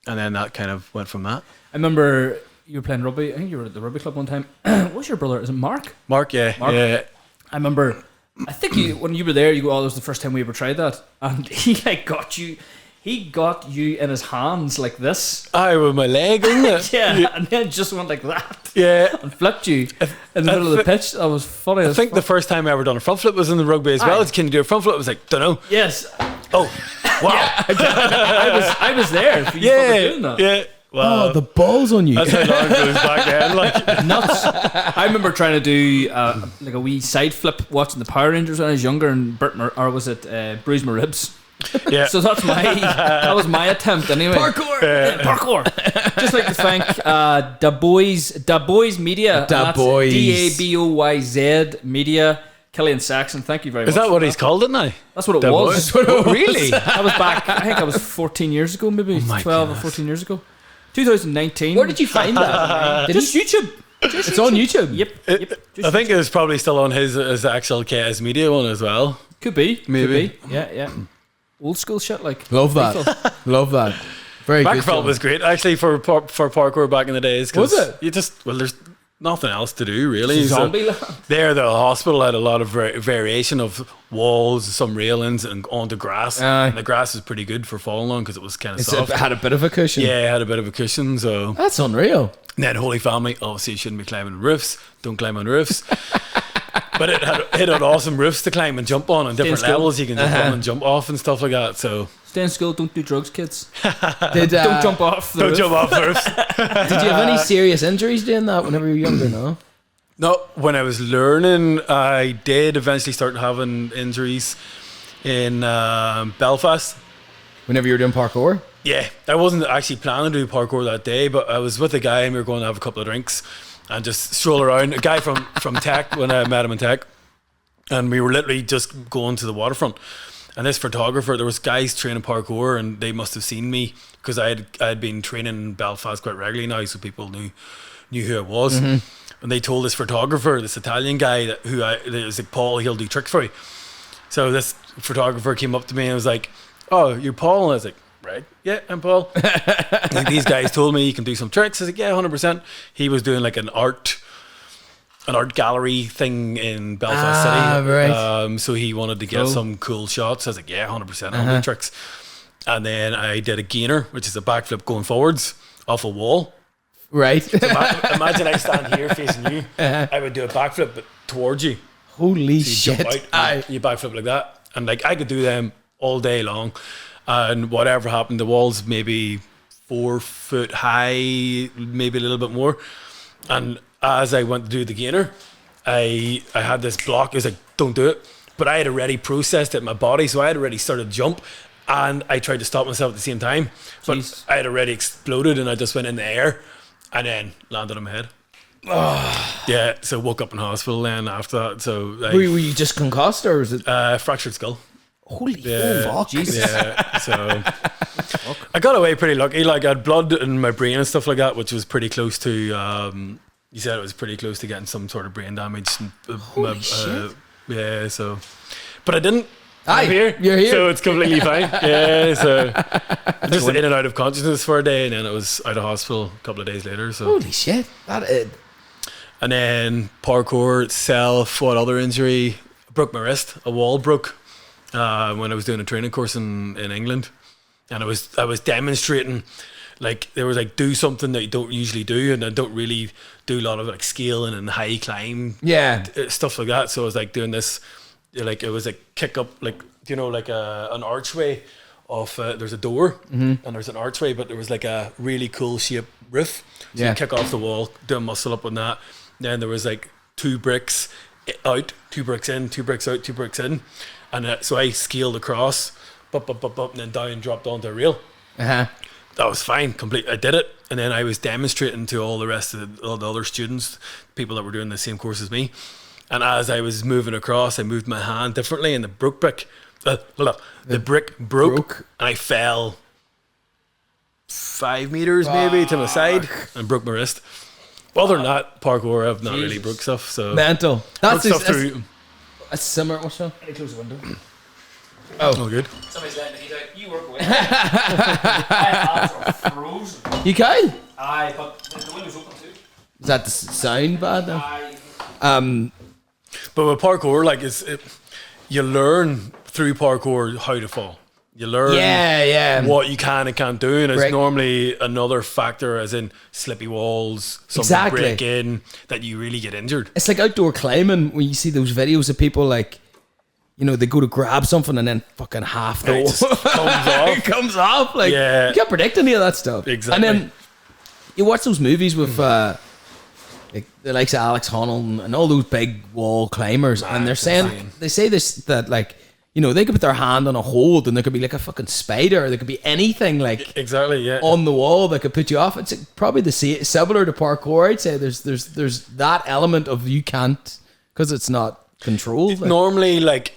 and then that kind of went from that. I remember you were playing rugby. I think you were at the rugby club one time. What's your brother? Is it Mark? Mark, yeah. Mark? Yeah. I remember. I think when you were there, you go, "Oh, that was the first time we ever tried that," and he got you. He got you in his hands like this. I with my leg, isn't it? Yeah, and then just went like that. Yeah. And flipped you in the middle of the pitch. That was funny. I think the first time I ever done a front flip was in the rugby as well. Can you do a front flip? I was like, don't know. Yes. Oh, wow. I was there for you doing that. Yeah. Wow. Oh, the balls on you. That's how long it goes back then. Like. Nuts. I remember trying to do like a wee side flip watching the Power Rangers when I was younger, and bruise my ribs. Yeah. So that was my attempt anyway. Parkour. Parkour. Just like to thank Boyz Media. Boyz. DABOYZ Media. Killian Saxon, thank you very much. Is that what he's called it now? That's what it was. Really? That was back, I think I was 14 years ago, maybe 12 or 14 years ago. 2019. Where did you find that? Just YouTube. It's on YouTube. Yep. I think it was probably still on his actual KS Media one as well. Could be. Maybe. Could be. Yeah. Old school shit like. Love that. Love that. Very good. Magherafelt was great actually for parkour back in the days. Was it? You just there's nothing else to do really. Zombie land. There, the hospital had a lot of variation of walls, some railings, and onto grass. And the grass was pretty good for falling on because it was kind of soft. It had a bit of a cushion. Yeah, it had a bit of a cushion. So That's unreal. and then Holy Family, obviously you shouldn't be climbing on roofs. Don't climb on roofs. But it had awesome roofs to climb and jump on different levels. You can jump on and jump off and stuff like that. So Stay in school, don't do drugs, kids. Don't jump off the don't roof. jump off the roofs. Did you have any serious injuries doing that whenever you were younger? No. No, when I was learning, I did eventually start having injuries in Belfast. Whenever you were doing parkour? Yeah, I wasn't actually planning to do parkour that day, but I was with a guy and we were going to have a couple of drinks and just stroll around. A guy from Tech, when I met him in Tech, and we were literally just going to the waterfront. And this photographer, there was guys training parkour, and they must have seen me because I had been training in Belfast quite regularly now, so people knew who I was. Mm-hmm. And they told this photographer, this Italian guy, that was like, Paul, he'll do tricks for you. So this photographer came up to me and was like, "Oh, you're Paul?" And I was like, "Right, yeah, I'm Paul." Like, these guys told me you can do some tricks. I was like, "Yeah, 100%." He was doing like an art gallery thing in Belfast City. Right. So he wanted to get some cool shots. I was like, "Yeah, 100%, I'll do tricks." And then I did a gainer, which is a backflip going forwards off a wall. Right. So imagine I stand here facing you. I would do a backflip but towards you. Holy So you shit. jump out, you backflip like that. And like I could do them all day long. And whatever happened, the wall's maybe 4 foot high, maybe a little bit more. And as I went to do the gainer, I had this block. It was like, don't do it. But I had already processed it in my body, so I had already started to jump. And I tried to stop myself at the same time. But I had already exploded and I just went in the air and then landed on my head. Oh. Yeah, so woke up in hospital then after that. So Were you just concussed or was it? Fractured skull. Holy fuck. Jesus. Yeah, so I got away pretty lucky. Like I had blood in my brain and stuff like that, which was pretty close to. You said it was pretty close to getting some sort of brain damage. Holy shit. Yeah, so, but I didn't. Aye, you're here. So it's completely fine. Yeah, so just in and out of consciousness for a day, and then it was out of hospital a couple of days later. So holy shit. And then parkour itself. What other injury? I broke my wrist. A wall broke when I was doing a training course in England, and I was demonstrating. Like there was like do something that you don't usually do, and I don't really do a lot of like scaling and high climb, stuff like that. So I was like doing this, like it was like kick up, like like an archway of there's a door and there's an archway, but there was like a really cool shaped roof. So you kick off the wall, do a muscle up on that. Then there was like 2 bricks out, 2 bricks in, 2 bricks out, 2 bricks in, and so I scaled across, up, and then down, dropped onto a rail. That was fine, complete. I did it, and then I was demonstrating to all the rest of all the other students, people that were doing the same course as me. And as I was moving across, I moved my hand differently, and the brick broke, and I fell 5 meters maybe to my side and broke my wrist. Other than that, parkour, I've not really broke stuff. So mental. That's a similar. What's that? Can you close the window? Oh, good. Somebody's letting the heat out. You work away. My hands are frozen. You can? Aye, but the window's open too. Is that the sound bad though? But with parkour, like you learn through parkour how to fall. You learn what you can and can't do, and it's normally another factor, as in slippy walls, something break in, that you really get injured. It's like outdoor climbing when you see those videos of people like, you know, they go to grab something and then fucking half the It just comes off. it comes off. Like, you can't predict any of that stuff. Exactly. And then you watch those movies with like the likes of Alex Honnold and all those big wall climbers, and they're saying they say this, that like, you know, they could put their hand on a hold and there could be like a fucking spider, there could be anything like on the wall that could put you off. It's probably the similar to parkour. I'd say there's that element of you can't, because it's not controlled. Like. Normally, like,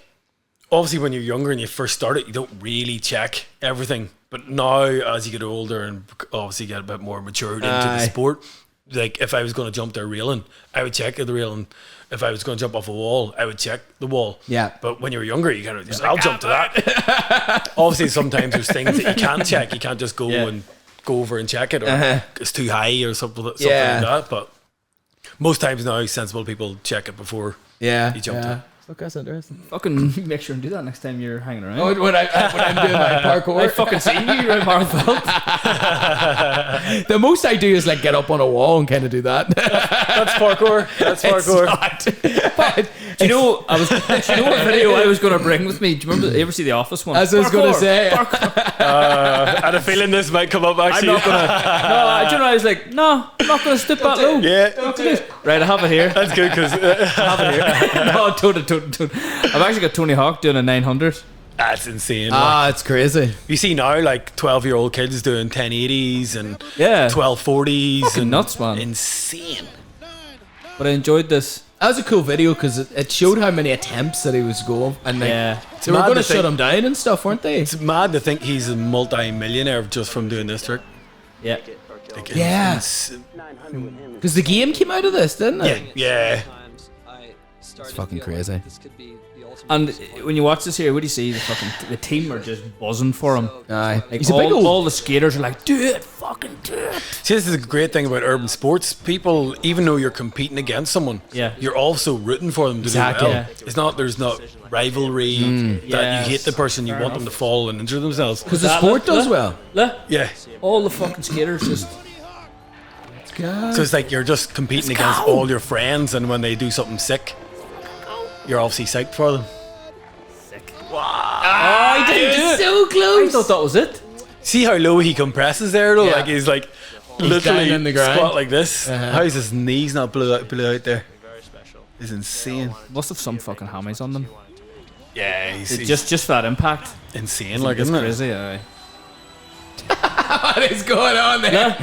obviously when you're younger and you first start it, you don't really check everything. But now, as you get older and obviously get a bit more matured into the sport, like if I was going to jump the railing, I would check the railing. If I was going to jump off a wall, I would check the wall. Yeah. But when you're younger, you kind of just, I'll jump to that. Obviously, sometimes there's things that you can't check. You can't just go and go over and check it, or it's too high or something like that. But most times now, sensible people check it before you jump to it. Look, that's interesting. Fucking make sure and do that next time you're hanging around. Oh, when I'm doing my parkour. I fucking seen you around Magherafelt. The most I do is like get up on a wall and kind of do that. That's parkour. That's parkour. But do you know what video I was going to bring with me? Do you remember? You ever see the Office one? As I was going to say, I had a feeling this might come up. Actually, I'm not gonna. No, do you know? I was like, no, I'm not going to stoop that low. Yeah, right. I have it here. That's good because I have it here. No, don't. I've actually got Tony Hawk doing a 900. That's insane. It's crazy. You see now, like 12-year-old kids doing 1080s and 1240s. Fucking and nuts, man. Insane. But I enjoyed this. That was a cool video because it showed how many attempts that he was going, and like, they were going to shut him down and stuff, weren't they? It's mad to think he's a multi-millionaire just from doing this trick. Yeah. Like, because the game came out of this, didn't it? Yeah. It's fucking crazy. And when you watch this here, what do you see? The team are just buzzing for him. Aye. Like he's all the skaters are like, do it, fucking do it. See, this is a great thing about urban sports. People, even though you're competing against someone, you're also rooting for them to do well. Yeah. There's not rivalry that you hate the person, you want them to fall and injure themselves. Because the sport does well. Yeah. All the fucking skaters just... So it's like you're just competing against all your friends, and when they do something sick, you're obviously psyched for them. Sick. Wow. He didn't do it. So close. I thought that was it. See how low he compresses there though? Like he's like literally in the ground. Squat like this. How is his knees not blew out there? It's insane. Must have some fucking hammys on them. Yeah, he's just for that impact. Insane, like, isn't it? Crazy, aye. What is going on there?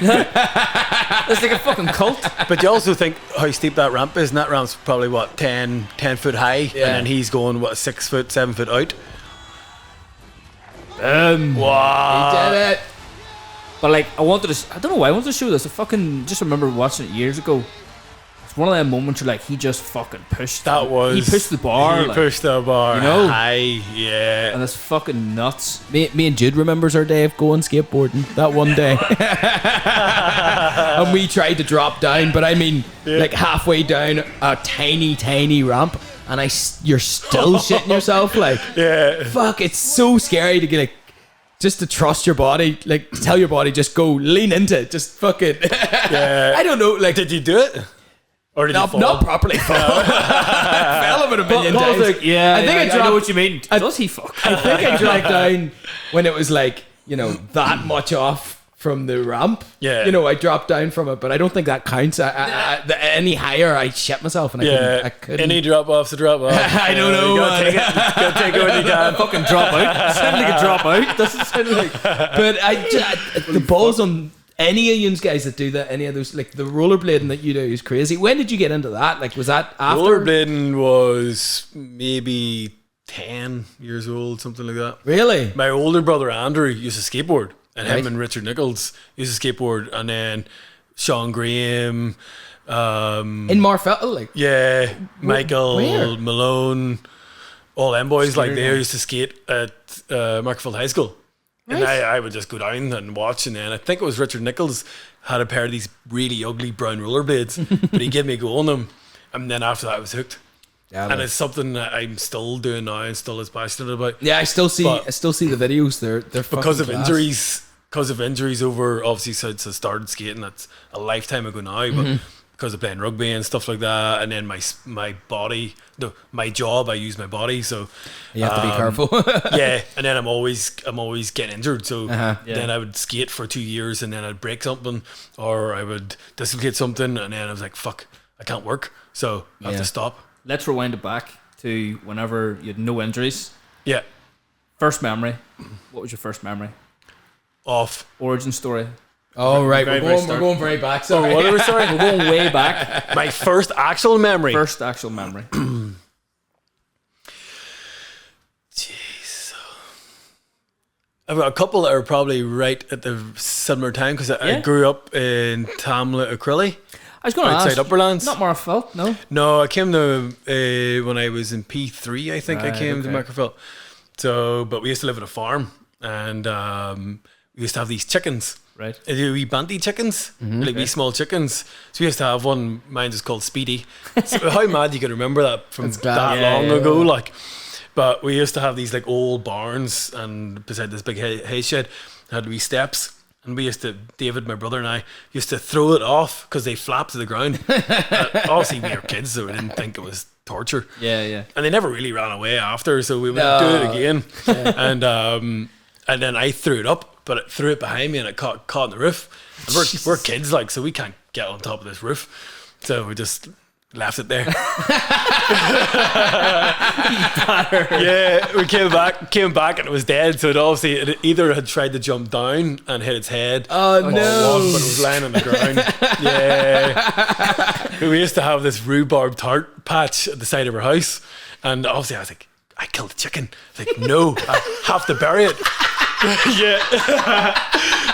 It's like a fucking cult. But you also think how steep that ramp is, and that ramp's probably what 10 foot high, and then he's going what 6 foot, 7 foot out. Wow, he did it. But like, I don't know why I wanted to show this. I fucking just remember watching it years ago. It's one of them moments where like he just fucking pushed. He pushed the bar. He pushed the bar. You know, high, yeah. And it's fucking nuts. Me and Jude remembers our day of going skateboarding that one day, and we tried to drop down, but I mean, like halfway down a tiny ramp, and you're still shitting yourself. Like, fuck, it's so scary to get like. Just to trust your body, like tell your body, just go lean into it, just fucking. I don't know, like. Did you do it? Or did you fall? Not properly fall. I fell about a million times. Like, I know what you mean. Does he fuck? I think I dropped down when it was like, you know, that much off from the ramp. Yeah. You know, I dropped down from it, but I don't think that counts. Any higher, I shit myself, and I couldn't. Any drop off's a drop off. I don't know. You gotta take it when you can. Fucking drop out. Sound like a drop out. Doesn't sound like. But the balls on any of you guys that do that, any of those, like the rollerblading that you do is crazy. When did you get into that? Like, was that after? Rollerblading was maybe 10 years old, something like that. Really? My older brother Andrew used to skateboard, and him and Richard Nichols used to skateboard, and then Sean Graham. In Magherafelt, like? Yeah, Michael Where? Malone, all them boys, like they used to skate at Magherafelt High School. And I would just go down and watch, and then I think it was Richard Nichols had a pair of these really ugly brown rollerblades, but he gave me a go on them, and then after that I was hooked. Yeah, and it's something that I'm still doing now and still as passionate about. Yeah, I still see the videos. They're because of class. injuries. Because of injuries over, obviously since I started skating, that's a lifetime ago now, but because of playing rugby and stuff like that, and then my body, my job, I use my body, so you have to be careful. Yeah, and then I'm always getting injured, so then I would skate for 2 years, and then I'd break something, or I would dislocate something, and then I was like, fuck, I can't work, so I have to stop. Let's rewind it back to whenever you had no injuries. Yeah. First memory. What was your first memory? Off. Origin story. Oh, right. We're going very back. Sorry. Oh, what are we sorry? We're going way back. My first actual memory. Jeez. I've got a couple that are probably right at the similar time, because I grew up in Tamla, Acryli. I was going to ask. Outside Upperlands. Not Magherafelt, no? No, I came to, when I was in P3, I think I came to Magherafelt. So, but we used to live at a farm, and we used to have these chickens. Right. Wee banty chickens, like wee small chickens. So we used to have one, mine was called Speedy. So how mad you could remember that from that long ago, like. But we used to have these like old barns, and beside this big hay shed had wee steps. And we used to, David, my brother, and I used to throw it off because they flapped to the ground. Obviously, we were kids, so we didn't think it was torture. Yeah. And they never really ran away after, so we would do it again. And then I threw it up, but it threw it behind me, and it caught in the roof. And we're kids, like, so we can't get on top of this roof. So we just left it there. Yeah, we came back and it was dead. So it either had tried to jump down and hit its head, but it was lying on the ground. Yeah, we used to have this rhubarb tart patch at the side of our house, and obviously I was like, I killed a chicken. Like, no, I have to bury it. Yeah.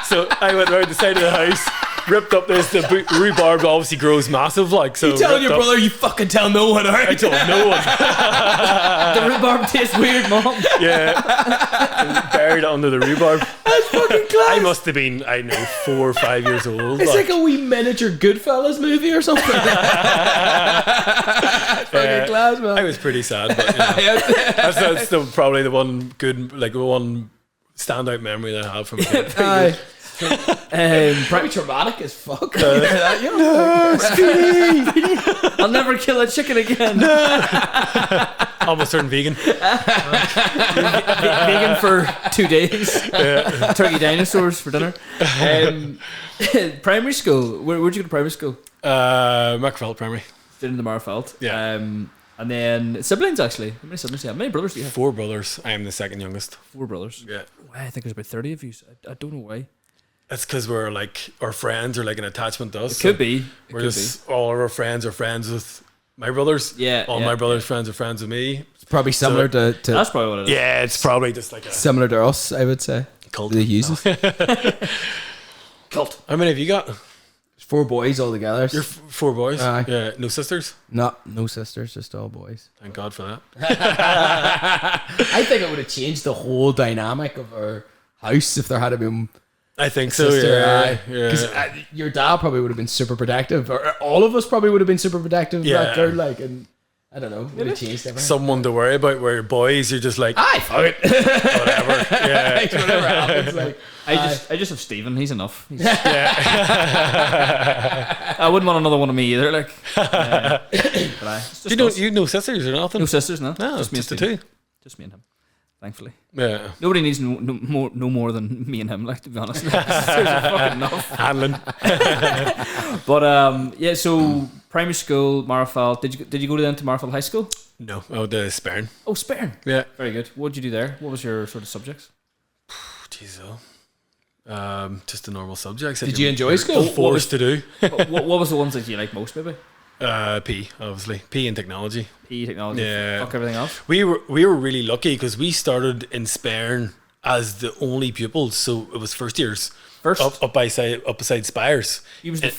So I went around the side of the house, ripped up this. The rhubarb obviously grows massive, like, so. You telling your brother you fucking tell no one, alright? I told no one. The rhubarb tastes weird, Mom. Yeah. Buried under the rhubarb. That's fucking class. I must have been, 4 or 5 years old. It's like a wee miniature Goodfellas movie or something. That's fucking class, man. I was pretty sad, but that's still probably the one good, like, one standout memory that I have from a kid. Probably traumatic as fuck. Speedy. I'll never kill a chicken again. Almost turned vegan. Vegan for 2 days. Turkey dinosaurs for dinner. Primary school. Where'd you go to primary school? Magherafelt Primary. Did in the Magherafelt. Yeah. And then siblings, actually. How many siblings do you have? How many brothers do you have? 4 brothers. I am the second youngest. 4 brothers. Yeah. I think there's about 30 of you. So I don't know why. That's because we're like, our friends are like an attachment to us. It could be. All of our friends are friends with my brothers. Yeah. All my brothers' friends are friends with me. It's probably similar to. That's probably what it is. Yeah, it's probably just like a similar to us, I would say. Cult. The uses. Cult. How many have you got? 4 boys all together. You're 4 boys? Yeah. No sisters? No sisters, just all boys. Thank God for that. I think it would have changed the whole dynamic of our house if there had been. I think so, yeah. Because your dad probably would have been super protective, or all of us probably would have been super protective of that girl, like, and I don't know, would have changed everything. Someone to worry about, where boys, you're just like, fuck it. Whatever. Yeah. Whatever happens, like. I just have Stephen. He's enough. I wouldn't want another one of me either. Like, but you know sisters or nothing? No sisters, no. No, just the 2. Just me and him. Thankfully. Yeah. Nobody needs no more than me and him. Like, to be honest, there's fucking enough. Handling. But yeah. So primary school, Magherafelt. Did you go to Magherafelt High School? No. Oh, the Sperrin. Oh, Sperrin. Yeah. Very good. What did you do there? What was your sort of subjects? Jeez, just the normal subjects. Did you enjoy school? Forced to do. what was the ones that you liked most, maybe? P, obviously. P and technology. Technology. Yeah. Fuck everything else. We were really lucky because we started in Sperrin as the only pupils, so it was first years. Up beside Spires. You were the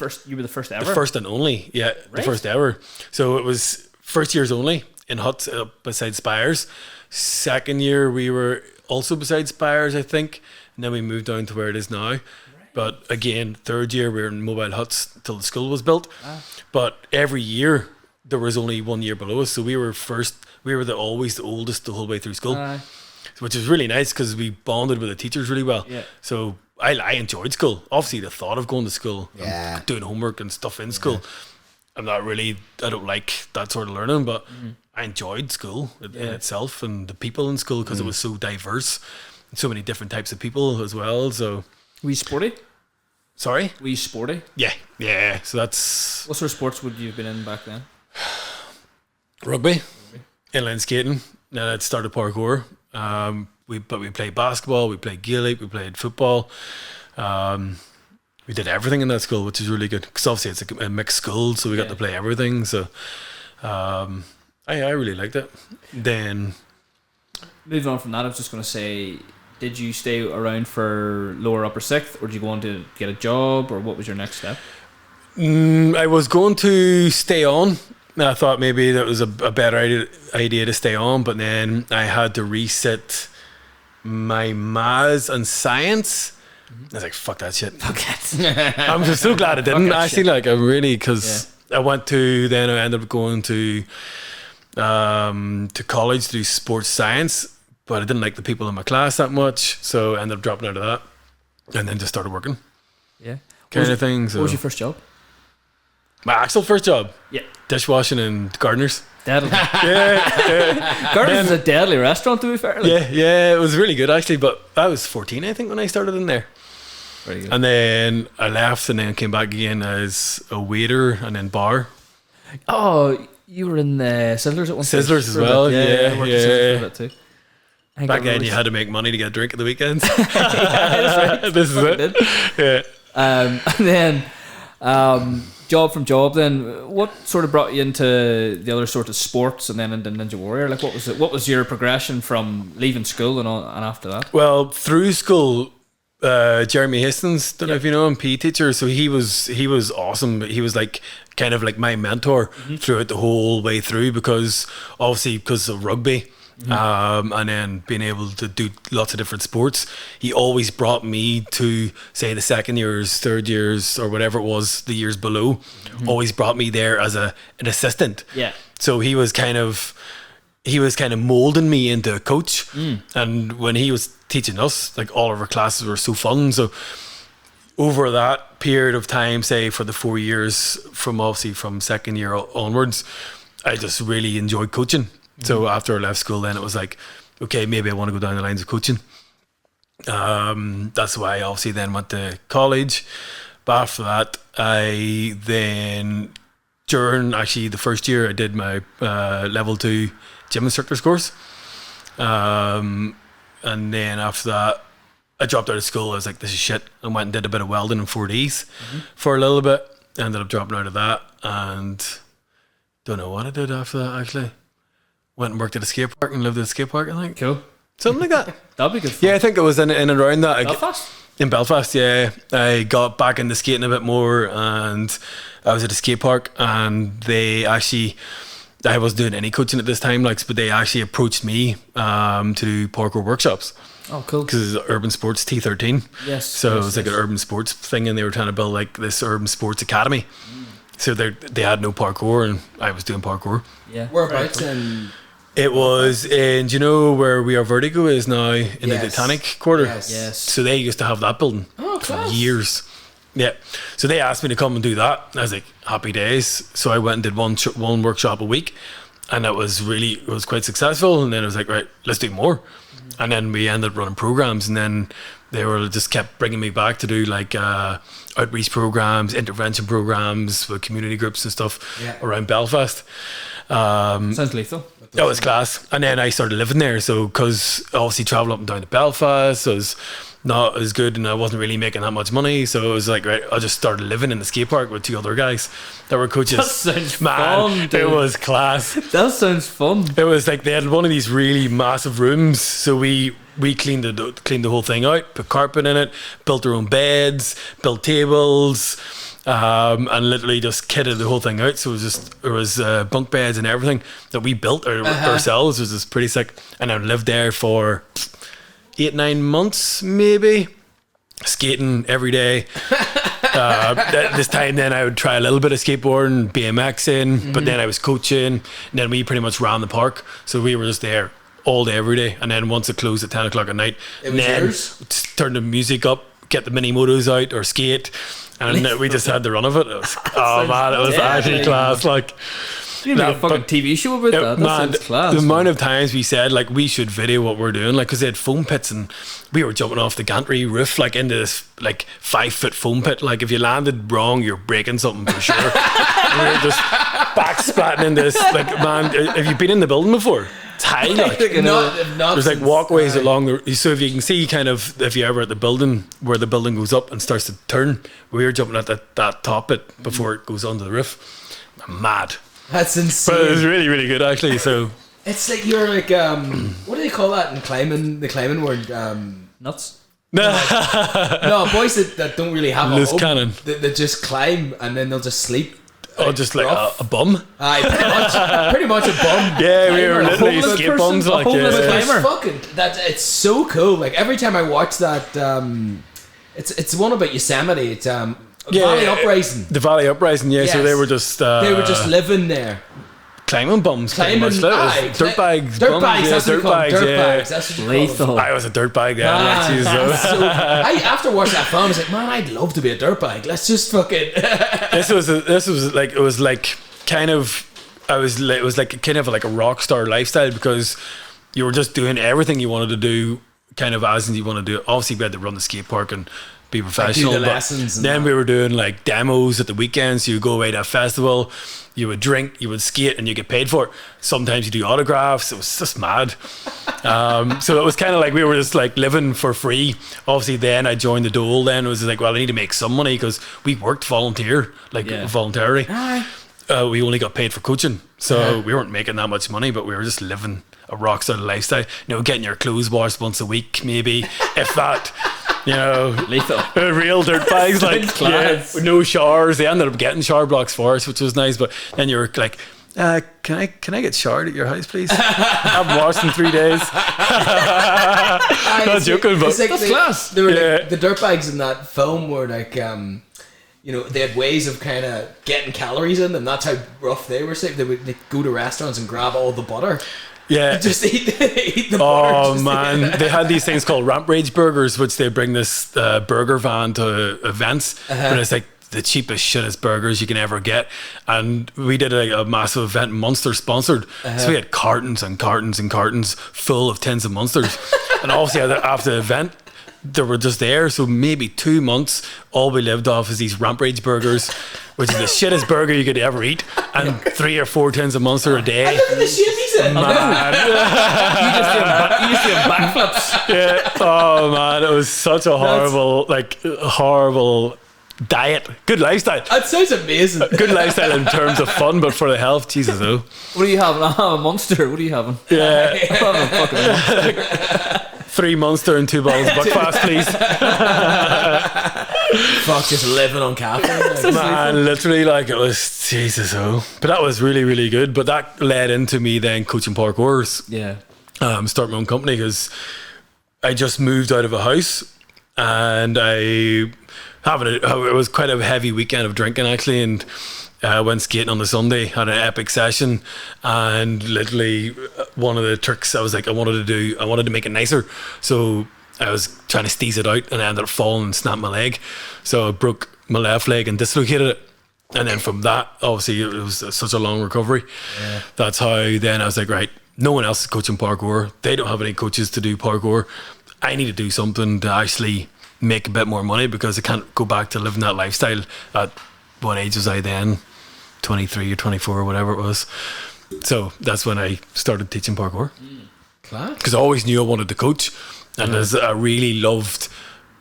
first ever. The first and only, yeah, right? The first ever. So it was first years only in huts up beside Spires. Second year we were also beside Spires, I think, and then we moved down to where it is now. But again, third year we were in mobile huts till the school was built. But every year there was only 1 year below us, so we were always the oldest the whole way through school, which is really nice because we bonded with the teachers really well. So I enjoyed school. Obviously the thought of going to school and doing homework and stuff in school, I don't like that sort of learning, but I enjoyed school in itself and the people in school because it was so diverse and so many different types of people as well. So were you sporty? Sorry? Were you sporty? Yeah. So that's... What sort of sports would you have been in back then? Rugby, inline skating. Then I'd started parkour. We played basketball, we played Gaelic, we played football. We did everything in that school, which is really good. Because obviously it's a mixed school, so we got to play everything. So I really liked it. Then... Moving on from that, I was just going to say... Did you stay around for lower upper sixth, or did you go on to get a job, or what was your next step? I was going to stay on. I thought maybe that was a better idea to stay on, but then I had to resit my maths and science. I was like, fuck that shit. Fuck it. I'm just so glad I didn't. Actually, like, I'm really, because I ended up going to college to do sports science. But I didn't like the people in my class that much, so I ended up dropping out of that, and then just started working. Yeah, kind of thing. So. What was your first job? My actual first job? Yeah, dishwashing and gardeners. Deadly. yeah. Gardeners is a deadly restaurant, to be fair. Like. Yeah, it was really good actually. But I was 14, I think, when I started in there. Very good. And then I left, and then came back again as a waiter, and then bar. Oh, you were in the Sizzlers at one time. Sizzlers as well. Yeah. I worked at Sizzlers for a bit too. Back then, you had to make money to get a drink at the weekends. Right. This is it. Yeah. And then, job from job. Then, what sort of brought you into the other sort of sports, and then into Ninja Warrior? Like, what was it? What was your progression from leaving school and after that? Well, through school, Jeremy Hastings, don't know if you know him, PE teacher. So he was awesome. He was like kind of like my mentor throughout the whole way through, because of rugby. And then being able to do lots of different sports, he always brought me to, say, the second years, third years, or whatever it was, the years below. Always brought me there as an assistant. Yeah. So he was kind of molding me into a coach. And when he was teaching us, like, all of our classes were so fun. So over that period of time, say for the 4 years, from second year onwards, I just really enjoyed coaching. So after I left school, then it was like, okay, maybe I want to go down the lines of coaching. That's why I obviously then went to college. But after that, during actually the first year, I did my level 2 gym instructor's course. And then after that, I dropped out of school. I was like, this is shit. I went and did a bit of welding in 4Ds for a little bit. Ended up dropping out of that, and don't know what I did after that actually. Went and worked at a skate park and lived at a skate park, I think. Cool. Something like that. That'd be good fun. Yeah, I think it was in and around that. Belfast? In Belfast, yeah. I got back into skating a bit more, and I was at a skate park, and I wasn't doing any coaching at this time, but they actually approached me to do parkour workshops. Oh, cool. Because it's Urban Sports T13. Yes. So it was like an urban sports thing, and they were trying to build like this urban sports academy. So they had no parkour, and I was doing parkour. Yeah. Whereabouts in? It was in, do you know where We Are Vertigo is now, in the Titanic Quarter? Yes. So they used to have that building for years. Yeah. So they asked me to come and do that. I was like, happy days. So I went and did one workshop a week, and it was quite successful. And then I was like, right, let's do more. And then we ended up running programs, and then they just kept bringing me back to do like outreach programs, intervention programs with community groups and stuff around Belfast. Sounds lethal. That was class. And then I started living there, so because obviously traveling up and down to Belfast was not as good, and I wasn't really making that much money, so it was like, right, I just started living in the skate park with 2 other guys that were coaches. That sounds fun, dude. It was class. That sounds fun. It was like they had one of these really massive rooms, so we cleaned the whole thing out, put carpet in it, built our own beds, built tables, and literally just kitted the whole thing out. So it was bunk beds and everything that we built ourselves. It was just pretty sick. And I lived there for 8-9 months maybe, skating every day. This time then I would try a little bit of skateboarding, BMXing, but then I was coaching, and then we pretty much ran the park, so we were just there all day every day. And then once it closed at 10 o'clock at night, turn the music up, get the mini motos out or skate, and we just had the run of it. It was, oh man, it was actually class. Like, you make a fucking TV show about that. That sounds class. The amount of times we said like we should video what we're doing, like, because they had foam pits and we were jumping off the gantry roof like into this like 5-foot foam pit. Like if you landed wrong, you're breaking something for sure. We were just back splatting in this. Like, man, have you been in the building before? It's high, like, there's like walkways along the. So if you can see, kind of, if you're ever at the building where the building goes up and starts to turn, we were jumping at that top bit before it goes onto the roof. Mad. That's insane. But it was really, really good actually. So it's like you're like what do they call that in climbing? The climbing word, nuts. No, boys that don't really have loose a home, cannon. They just climb and then they'll just sleep. Oh, just like a bum. Aye, pretty much a bum. Yeah, we were literally skate bums. Like, It's so cool. Like every time I watch that, it's one about Yosemite. It's Valley Uprising. The Valley Uprising, yeah. Yes. So they were just living there. Climbing bums, dirtbags. Dirtbags. That's lethal. I was a dirtbag then. After watching that film, I was like, man, I'd love to be a dirtbag. Let's just fucking. It was like kind of a rock star lifestyle, because you were just doing everything you wanted to do, kind of as you want to do it. Obviously, we had to run the skate park and be professional. Do the lessons. Then we were doing like demos at the weekends. You would go away to a festival, you would drink, you would skate, and you get paid for it. Sometimes you do autographs. It was just mad. So it was kind of like we were just like living for free. Obviously, then I joined the Dole. Then it was like, well, I need to make some money, because we worked voluntarily. We only got paid for coaching, so we weren't making that much money, but we were just living a rock star lifestyle. You know, getting your clothes washed once a week, maybe, if that. You know, lethal. Real dirtbags, like, with no showers. They ended up getting shower blocks for us, which was nice. But then you were like, can I get showered at your house, please? I haven't washed in 3 days. Not joking, but like that's class. They were like, the dirtbags in that film were like, you know, they had ways of kind of getting calories in them. That's how rough they were. They'd go to restaurants and grab all the butter. Yeah, just eat the butter. Oh man, they had these things called Ramp Rage burgers, which they bring this burger van to events, but it's like the cheapest, shittest burgers you can ever get. And we did a massive event, Munster sponsored, so we had cartons and cartons and cartons full of tins of Munsters. And obviously after the event, they were just there, so maybe 2 months all we lived off is these Ramp Rage burgers, which is the shittest burger you could ever eat, and 3 or 4 tins of Munster a day. Look at the shit he's in. Man. You just do backflips. Yeah. Oh man, it was such a horrible diet. Good lifestyle. That sounds amazing. Good lifestyle in terms of fun, but for the health, Jesus, though. What are you having? A Monster. What are you having? Yeah. I'm having a fucking Monster. 3 Munster and 2 bottles of Buckfast, please. Fuck, just living on caffeine. Man, literally, like, it was, Jesus, oh. But that was really, really good. But that led into me then coaching parkours. Yeah. Start my own company, because I just moved out of a house, and it was quite a heavy weekend of drinking, actually, and I went skating on the Sunday, had an epic session, and literally one of the tricks I was like, I wanted to make it nicer, so I was trying to steeze it out, and I ended up falling and snapped my leg, so I broke my left leg and dislocated it. And then from that, obviously it was such a long recovery. That's how then I was like, right, no one else is coaching parkour, they don't have any coaches to do parkour, I need to do something to actually make a bit more money, because I can't go back to living that lifestyle. At what age was I then? 23 or 24 or whatever it was. So that's when I started teaching parkour, because I always knew I wanted to coach, and as I really loved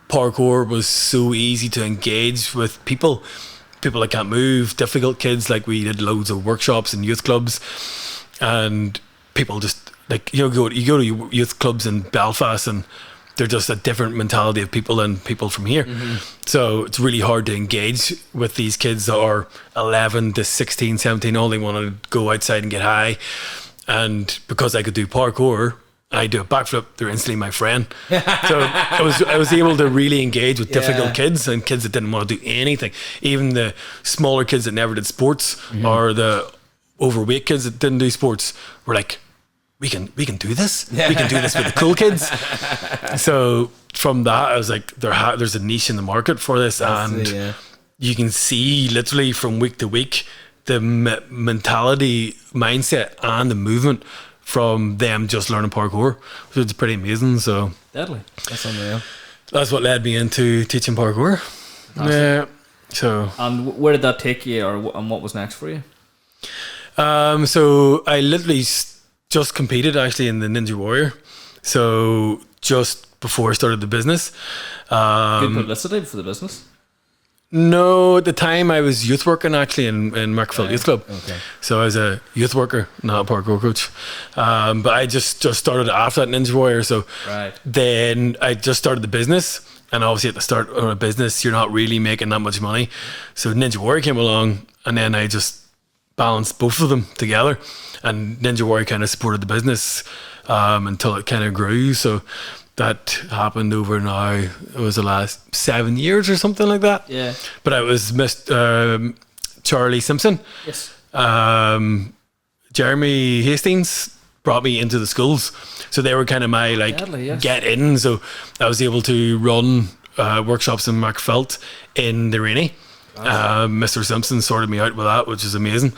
parkour, was so easy to engage with people that can't move, difficult kids. Like, we did loads of workshops and youth clubs, and people just like, you go to youth clubs in Belfast, and they're just a different mentality of people than people from here. So it's really hard to engage with these kids that are 11 to 16, 17, all they want to go outside and get high. And because I could do parkour, and I do a backflip, they're instantly my friend. So I was able to really engage with difficult kids and kids that didn't want to do anything. Even the smaller kids that never did sports or the overweight kids that didn't do sports were like, we can do this. We can do this with the cool kids. So from that, I was like, there's a niche in the market for this, and you can see literally from week to week the mentality, mindset, and the movement from them just learning parkour. So it's pretty amazing. So deadly. That's unreal. That's what led me into teaching parkour. Yeah. So. And where did that take you, and what was next for you? So I literally just competed actually in the Ninja Warrior. So just before I started the business. Good publicity for the business? No, at the time I was youth working actually in Magherafelt Youth Club. Okay. So I was a youth worker, not a parkour coach. But I just started after that Ninja Warrior. So then I just started the business. And obviously at the start of a business, you're not really making that much money. So Ninja Warrior came along, and then I just balanced both of them together. And Ninja Warrior kind of supported the business until it kind of grew. So that happened over now, it was the last 7 years or something like that. Yeah. But I was Charlie Simpson. Yes. Jeremy Hastings brought me into the schools. So they were kind of my get in. So I was able to run workshops in Magherafelt in the Rainy. Mr. Simpson sorted me out with that, which is amazing.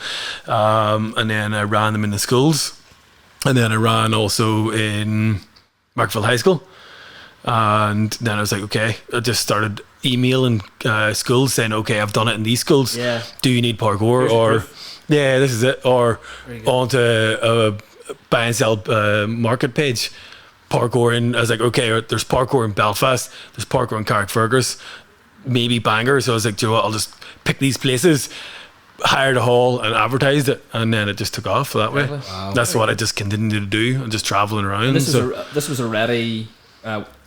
And then I ran them in the schools. And then I ran also in Magherafelt High School. And then I was like, okay, I just started emailing schools saying, okay, I've done it in these schools. Yeah. Do you need parkour? This is it. Or onto a buy and sell market page. Parkour in, I was like, okay, there's parkour in Belfast, there's parkour in Carrickfergus, maybe Bangor. So I was like, do you know what, I'll just pick these places, hired a hall and advertised it, and then it just took off that way. Wow. That's what I just continued to do, and just traveling around. And this was already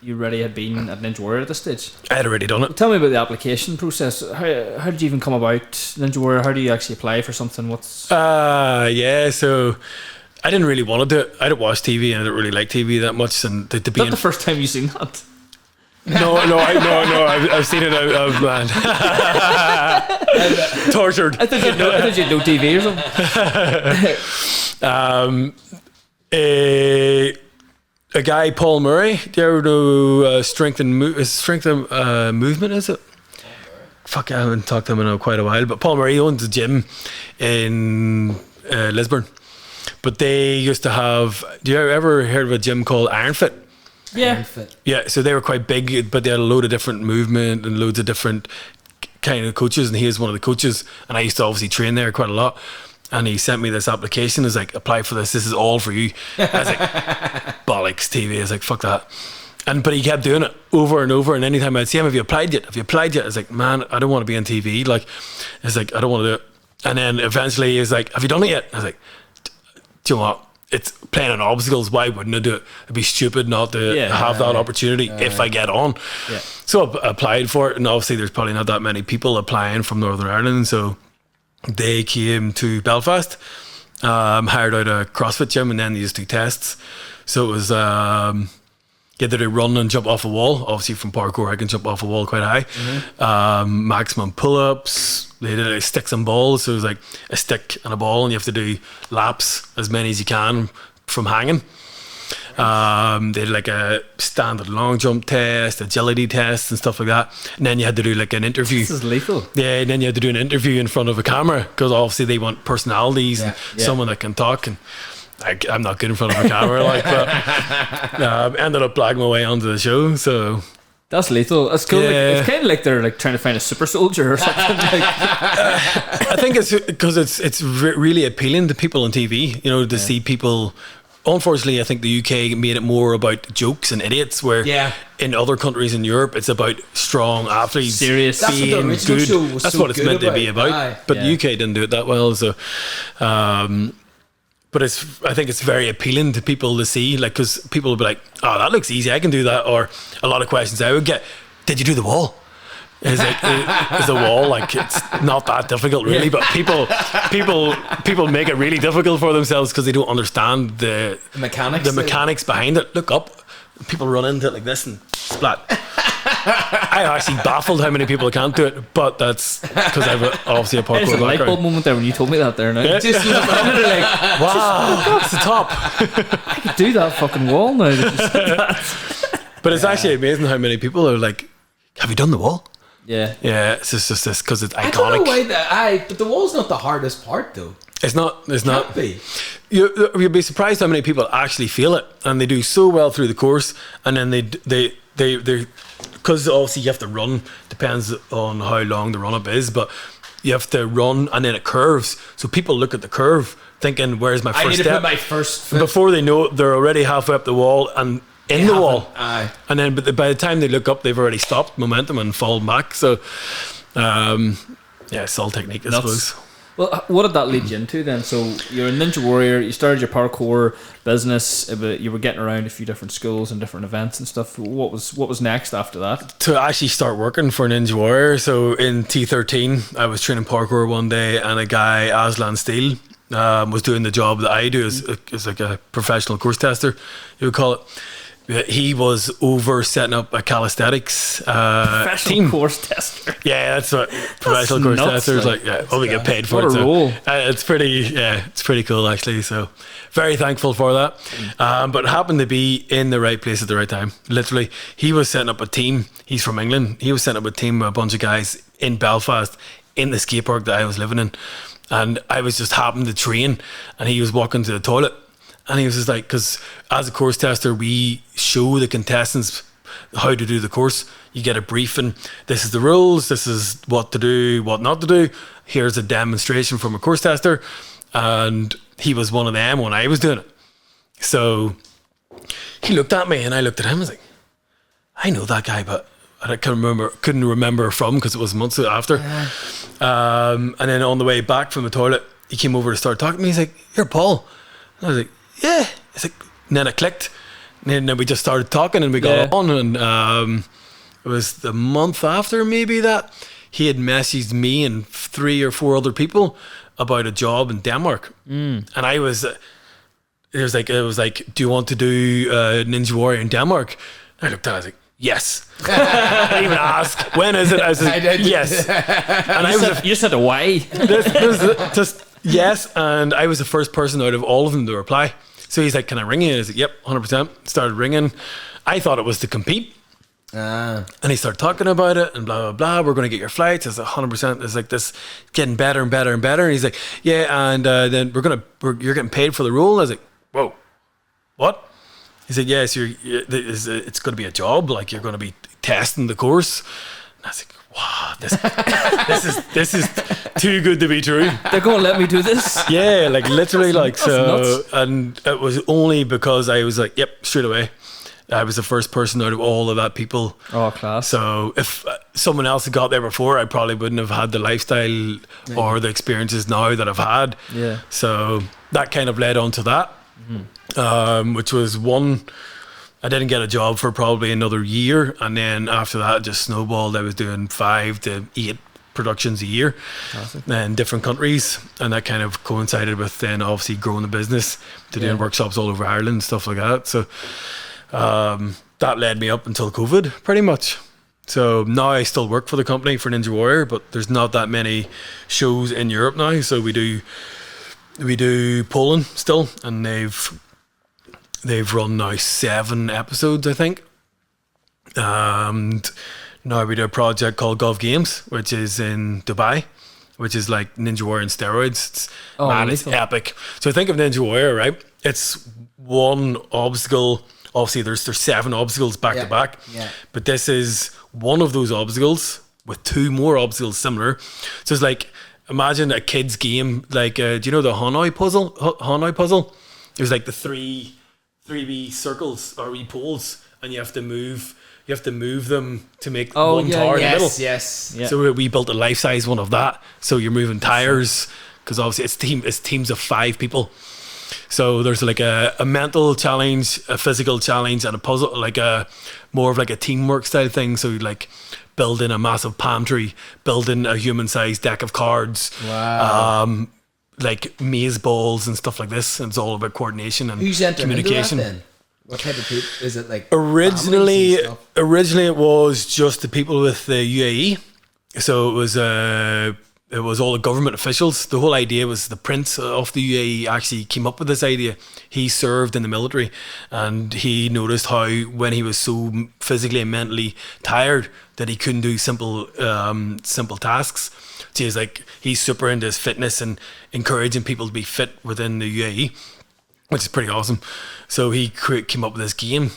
you already had been at Ninja Warrior at this stage? I had already done it. Tell me about the application process. How did you even come about Ninja Warrior? How do you actually apply for something? So I didn't really want to do it. I don't watch TV, and I don't really like TV that much. And to be the first time you've seen that? No. I've seen it. Man, tortured. I thought you'd know TV or something. A guy, Paul Murray. Do you ever know strength and movement? Is it? Fuck, I haven't talked to him in quite a while. But Paul Murray owns a gym in Lisburn. But they used to have. Do you ever heard of a gym called Ironfit? Yeah. Yeah, so they were quite big, but they had a load of different movement and loads of different kind of coaches, and he is one of the coaches, and I used to obviously train there quite a lot, and he sent me this application. He was like, apply for this is all for you. I was like, bollocks TV. I was like, fuck that. But he kept doing it over and over, and anytime I'd see him, have you applied yet? I was like, man, I don't want to be on TV. Like, it's like, I don't want to do it. And then eventually he was like, have you done it yet? I was like, do you know what? It's playing on obstacles. Why wouldn't I do it? It'd be stupid not to have that opportunity if I get on. Yeah. So I applied for it, and obviously there's probably not that many people applying from Northern Ireland. So they came to Belfast, hired out a CrossFit gym, and then they used to do tests. So it was you had to do run and jump off a wall. Obviously from parkour I can jump off a wall quite high. Maximum pull-ups. They did like sticks and balls, so it was like a stick and a ball, and you have to do laps, as many as you can from hanging. They did like a standard long jump test, agility test and stuff like that, and then you had to do like an interview. This is lethal. Yeah, and then you had to do an interview in front of a camera, because obviously they want personalities and someone that can talk, and I'm not good in front of a camera, but ended up blagging my way onto the show. So that's lethal. That's cool. Yeah. It's kind of like they're like trying to find a super soldier or something. I think it's because it's really appealing to people on TV. You know, to see people. Unfortunately, I think the UK made it more about jokes and idiots, where in other countries in Europe it's about strong athletes, serious, being good. That's what it's meant to be about. But the UK didn't do it that well. So. But I think it's very appealing to people to see, like, because people will be like, oh, that looks easy, I can do that. Or a lot of questions I would get, did you do the wall? is a wall. Like, it's not that difficult really, but people make it really difficult for themselves because they don't understand the mechanics behind it. Look up, people run into it like this and splat. I'm actually baffled how many people can't do it, but that's because I've obviously a parkour There's a light bulb moment there when you told me that there now. Yeah. Just like, wow, that's the top. I could do that fucking wall now. But it's actually amazing how many people are like, have you done the wall? Yeah. It's just this because it's iconic. I don't know why but the wall's not the hardest part though. It's not. Can't be. You'll be surprised how many people actually feel it, and they do so well through the course, and then they because obviously you have to run. Depends on how long the run up is, but you have to run, and then it curves. So people look at the curve, thinking, "Where's my first step?" I need to put my first foot. Before they know it, they're already halfway up the wall and in the wall. Aye. And then, but by the time they look up, they've already stopped momentum and fallen back. So, it's all technique, I suppose. Well, what did that lead you into then? So you're a Ninja Warrior, you started your parkour business, but you were getting around a few different schools and different events and stuff. What was next after that? To actually start working for Ninja Warrior. So in T13, I was training parkour one day, and a guy, Aslan Steele, was doing the job that I do as like a professional course tester, you would call it. He was over setting up a calisthenics professional team. Course tester. Yeah, that's what professional course testers like. Yeah, we get paid for what it. A role. It's pretty cool actually. So very thankful for that. But it happened to be in the right place at the right time. Literally, he was setting up a team. He's from England. He was setting up a team with a bunch of guys in Belfast in the skate park that I was living in, and I was just happened to train, and he was walking to the toilet. And he was just like, because as a course tester, we show the contestants how to do the course. You get a briefing. This is the rules. This is what to do, what not to do. Here's a demonstration from a course tester. And he was one of them when I was doing it. So he looked at me and I looked at him. I was like, I know that guy, but I couldn't remember from because it was months after. Yeah. And then on the way back from the toilet, he came over to start talking to me. He's like, "You're Paul." And I was like, "Yeah." It's like, and then it clicked, and then we just started talking, and we got on. And it was the month after maybe that he had messaged me and 3 or 4 other people about a job in Denmark, and I was. It was like, "Do you want to do Ninja Warrior in Denmark?" And I looked at it, I was like, "Yes." I didn't even ask, "When is it?" I was like, "Yes." And you said away. Just yes, and I was the first person out of all of them to reply. So he's like, "Can I ring you?" And I was like, "Yep, 100%. Started ringing. I thought it was to compete. And he started talking about it and blah, blah, blah. "We're going to get your flights." I was like, 100%. It's like this getting better and better and better. And he's like, "Yeah, and then you're getting paid for the role." I was like, "Whoa, what?" He said, "Yes, it's going to be a job. Like, you're going to be testing the course." And I was like, "Wow, this is too good to be true." They're going to let me do this? Yeah, like literally, that's nuts. And it was only because I was like, "Yep," straight away. I was the first person out of all of that people. Oh, class. So if someone else had got there before, I probably wouldn't have had the lifestyle or the experiences now that I've had. Yeah. So that kind of led on to that, which was one. I didn't get a job for probably another year, and then after that, it just snowballed. I was doing 5 to 8 productions a year in different countries, and that kind of coincided with then obviously growing the business to doing workshops all over Ireland and stuff like that. So that led me up until COVID, pretty much. So now I still work for the company for Ninja Warrior, but there's not that many shows in Europe now. So we do Poland still, and they've run now 7 episodes, I think. And now we do a project called Gov Games, which is in Dubai, which is like Ninja Warrior on steroids. It's epic. So think of Ninja Warrior, right? It's one obstacle. Obviously, there's 7 obstacles back to back. Yeah. But this is one of those obstacles with 2 more obstacles similar. So it's like, imagine a kid's game. Like, do you know the Hanoi puzzle? There's like the 3 wee circles or wee poles, and you have to move them to make one tower in the middle. Yes. Yeah. So we built a life-size one of that. So you're moving tires, because obviously it's teams of 5 people. So there's like a mental challenge, a physical challenge, and a puzzle, like a more of like a teamwork style thing. So like building a massive palm tree, building a human-sized deck of cards. Wow. Like maze balls and stuff like this. And it's all about coordination and Who's entering communication. into that then? What type of people? Is it like Originally families and stuff? it was just the people with the UAE. So it was all the government officials. The whole idea was the prince of the UAE actually came up with this idea. He served in the military, and he noticed how when he was so physically and mentally tired that he couldn't do simple tasks. So he's super into his fitness and encouraging people to be fit within the UAE, which is pretty awesome. So he came up with this game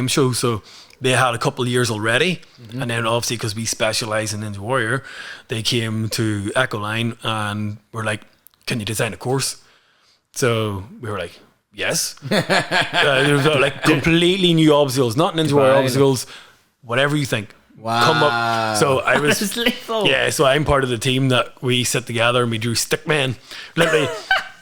show. So they had a couple of years already, and then obviously because we specialise in Ninja Warrior, they came to Echoline and were like, "Can you design a course?" So we were like, "Yes." There was like completely new obstacles, not Ninja Warrior obstacles, whatever you think. Wow. Come up. So I was That's lethal. Yeah, so I'm part of the team that we sit together and we drew stickmen. Literally,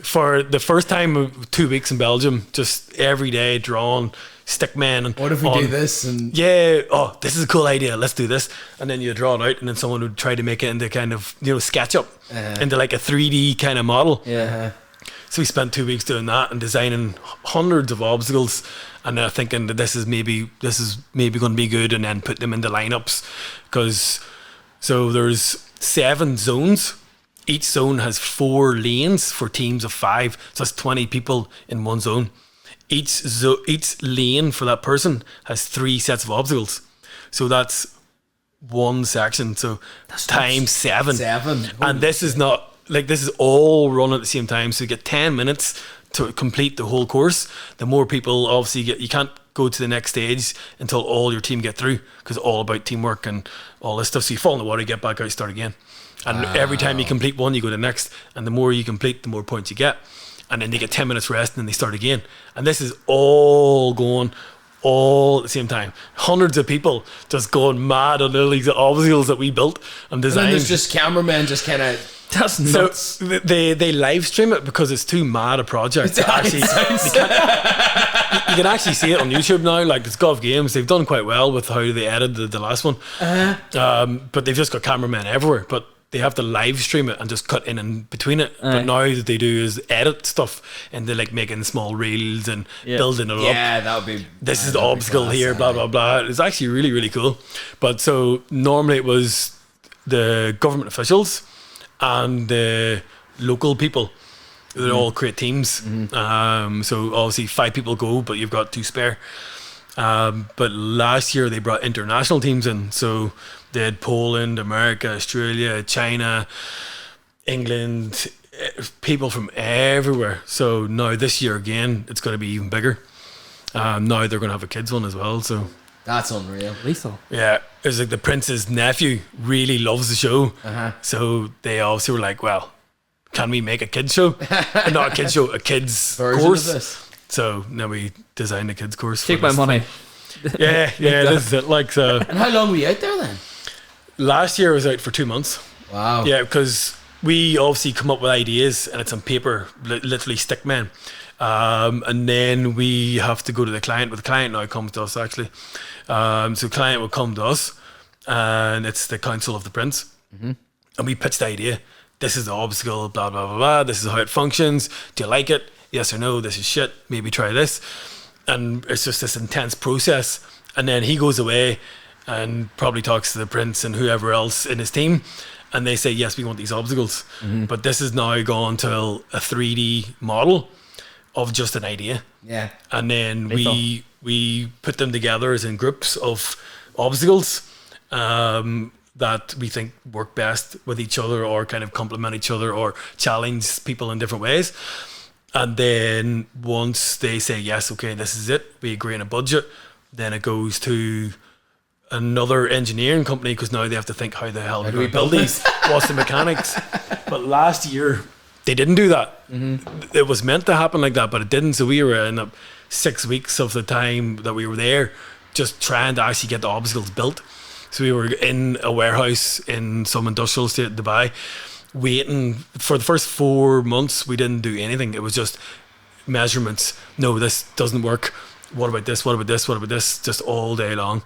for the first time of 2 weeks in Belgium, just every day drawing stickmen. And What if we do this? And yeah, oh, this is a cool idea. Let's do this. And then you draw it out, and then someone would try to make it into kind of SketchUp, into like a 3D kind of model. yeah. So we spent 2 weeks doing that and designing hundreds of obstacles, and then thinking that this is maybe going to be good, and then put them into lineups. So there's 7 zones. Each zone has 4 lanes for teams of 5. So that's 20 people in one zone. Each lane for that person has 3 sets of obstacles. So that's one section. So that's times 7. 7. And this is not like, this is all run at the same time. So you get 10 minutes to complete the whole course. The more people obviously you can't go to the next stage until all your team get through, because it's all about teamwork and all this stuff. So you fall in the water, you get back out, start again. And every time you complete one, you go to the next. And the more you complete, the more points you get. And then they get 10 minutes rest, and then they start again. And this is all going all at the same time. Hundreds of people just going mad on all these obstacles that we built and designed. And then there's just cameramen just kind of... That's nuts. So they live stream it because it's too mad a project. You can actually see it on YouTube now. Like, it's Gov Games. They've done quite well with how they edited the last one. But they've just got cameramen everywhere. But they have to live stream it and just cut in and between it. But now that they do is edit stuff, and they're like making small reels and building it up. Yeah, that would be... This is the obstacle here, blah, blah, blah. It's actually really, really cool. But so normally it was the government officials and the local people. They all create teams. So obviously 5 people go, but you've got 2 spare. But last year they brought international teams in. So they had Poland, America, Australia, China, England, people from everywhere. So now this year again, it's going to be even bigger. Now they're going to have a kids one as well. So that's unreal. Lethal. yeah, it's like the prince's nephew really loves the show. So they also were like, well, can we make a kids show? Not a kids show, a kids Version course. of this. So now we designed a kids course. Take my money. Yeah, this is it. Like, so And how long were you out there then? last year I was out for 2 months. Wow. Yeah, because we obviously come up with ideas and it's on paper, literally stickmen. And then we have to go to the client. But the client now comes to us actually. So the client will come to us, and it's the council of the prince. And we pitch the idea. This is the obstacle, blah, blah, blah, blah. This is how it functions. Do you like it? Yes or no? This is shit. Maybe try this. And it's just this intense process. And then he goes away and probably talks to the prince and whoever else in his team. And they say, yes, we want these obstacles. But this is now gone to a 3D model of just an idea. Yeah. And then we put them together as in groups of obstacles that we think work best with each other, or kind of complement each other, or challenge people in different ways. And then once they say, yes, okay, this is it, we agree on a budget, then it goes to another engineering company, because now they have to think, how the hell do we build these? What's the mechanics? But last year they didn't do that. It was meant to happen like that, but it didn't. So we were in 6 weeks of the time that we were there just trying to actually get the obstacles built. So we were in a warehouse in some industrial estate in Dubai, waiting for the first 4 months. We didn't do anything. It was just measurements. No, this doesn't work. What about this? What about this? What about this? Just all day long.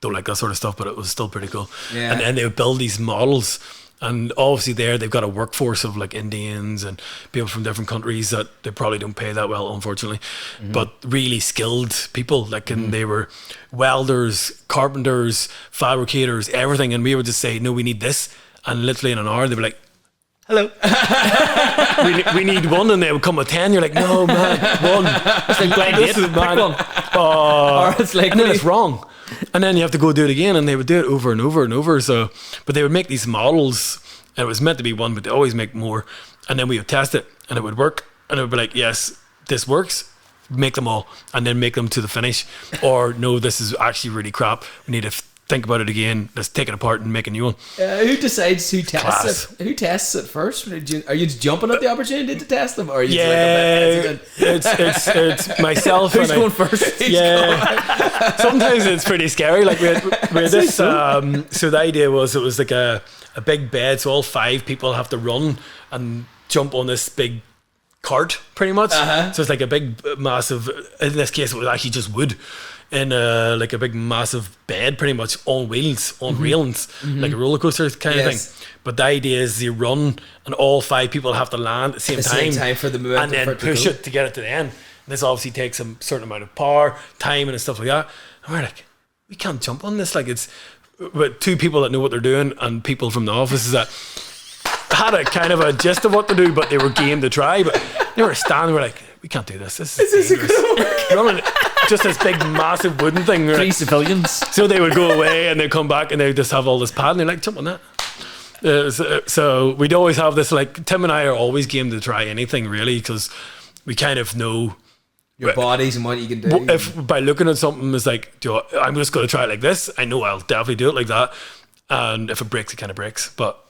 don't like that sort of stuff, but it was still pretty cool. Yeah. And then they would build these models, and obviously they've got a workforce of like Indians and people from different countries that they probably don't pay that well, unfortunately, but really skilled people. Like, and they were welders, carpenters, fabricators, everything. And we would just say, no, we need this. And literally in an hour, they were like, hello. we need one, and they would come with 10. You're like, no, man, one. It's like blind date. Pick one. Or it's like, and then it's wrong. And then you have to go do it again, and they would do it over and over and over. So, but they would make these models, and it was meant to be one, but they always make more. And then we would test it, and it would work, and it would be like, yes, this works. Make them all, and then make them to the finish. Or no, this is actually really crap. We need to think about it again. Let's take it apart and make a new one. Who decides who tests it? Who tests it first? Are you just jumping at the opportunity to test them, or are you it's myself. Who's going first? Sometimes it's pretty scary. Like we had this. So the idea was it was like a big bed, so all 5 people have to run and jump on this big cart, pretty much. So it's like a big, massive. In this case, it was actually just wood. In like a big massive bed, pretty much on wheels, on railings, like a roller coaster kind of thing. But the idea is you run, and all 5 people have to land at the same time for the momentum, and then push it to get it to the end. And this obviously takes a certain amount of power, time, and stuff like that. And we're like, we can't jump on this. Like, it's with 2 people that know what they're doing, and people from the offices that had a kind of a gist of what to do, but they were game to try. But they were standing, we're like, we can't do this. This is dangerous. Running just this big massive wooden thing. 3 civilians. So they would go away and they'd come back and they'd just have all this pad, and they're like, jump on that. So we'd always have this, like, Tim and I are always game to try anything, really, because we kind of know your bodies and what you can do. If by looking at something, it's like, I'm just going to try it like this. I know I'll definitely do it like that. And if it breaks, it kind of breaks. But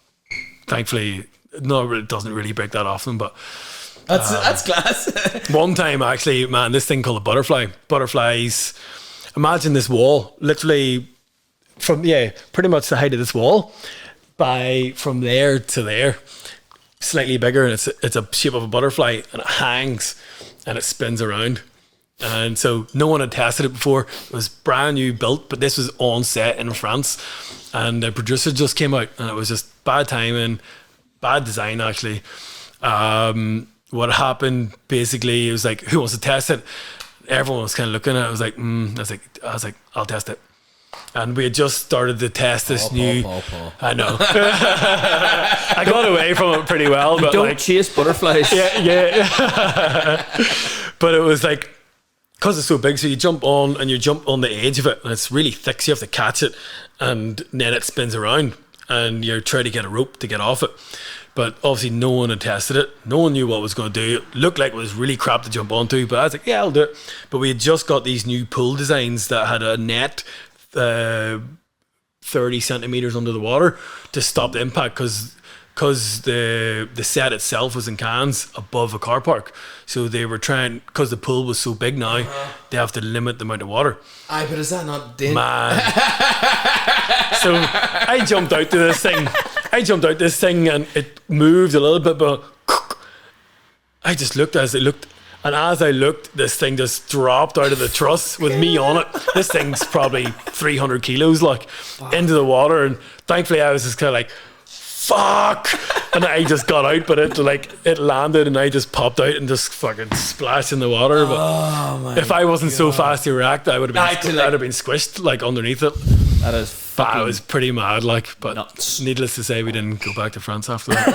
thankfully, no, it doesn't really break that often. But that's class. one time, actually, man, this thing called a butterflies. Imagine this wall, literally from pretty much the height of this wall, from there to there, slightly bigger, and it's a shape of a butterfly, and it hangs and it spins around. And so no one had tested it before. It was brand new built, but this was on set in France, and the producer just came out, and it was just bad timing, bad design, actually. What happened basically, it was like, who wants to test it? Everyone was kind of looking at it. I was like, I'll test it. And we had just started to test this new. Paul. I know. I got away from it pretty well, but don't chase butterflies. Yeah. But it was like, because it's so big, so you jump on the edge of it, and it's really thick, so you have to catch it, and then it spins around, and you're trying to get a rope to get off it. But obviously no one had tested it. No one knew what it was going to do. It looked like it was really crap to jump onto, but I was like, yeah, I'll do it. But we had just got these new pool designs that had a net 30 centimeters under the water to stop the impact, because the set itself was in cans above a car park. So they were trying, because the pool was so big now, they have to limit the amount of water. Aye, but is that not dangerous? Man. So I jumped out this thing and it moved a little bit, but I just looked as it looked. And as I looked, this thing just dropped out of the truss with me on it. This thing's probably 300 kilos, like, into the water. And thankfully I was just kind of like, fuck, and I just got out, but it landed, and I just popped out and just fucking splashed in the water. But if I wasn't so fast to react, I'd have been squished, like, underneath it. That is fucking. I was pretty mad, like, but nuts. Needless to say, we didn't go back to France after that.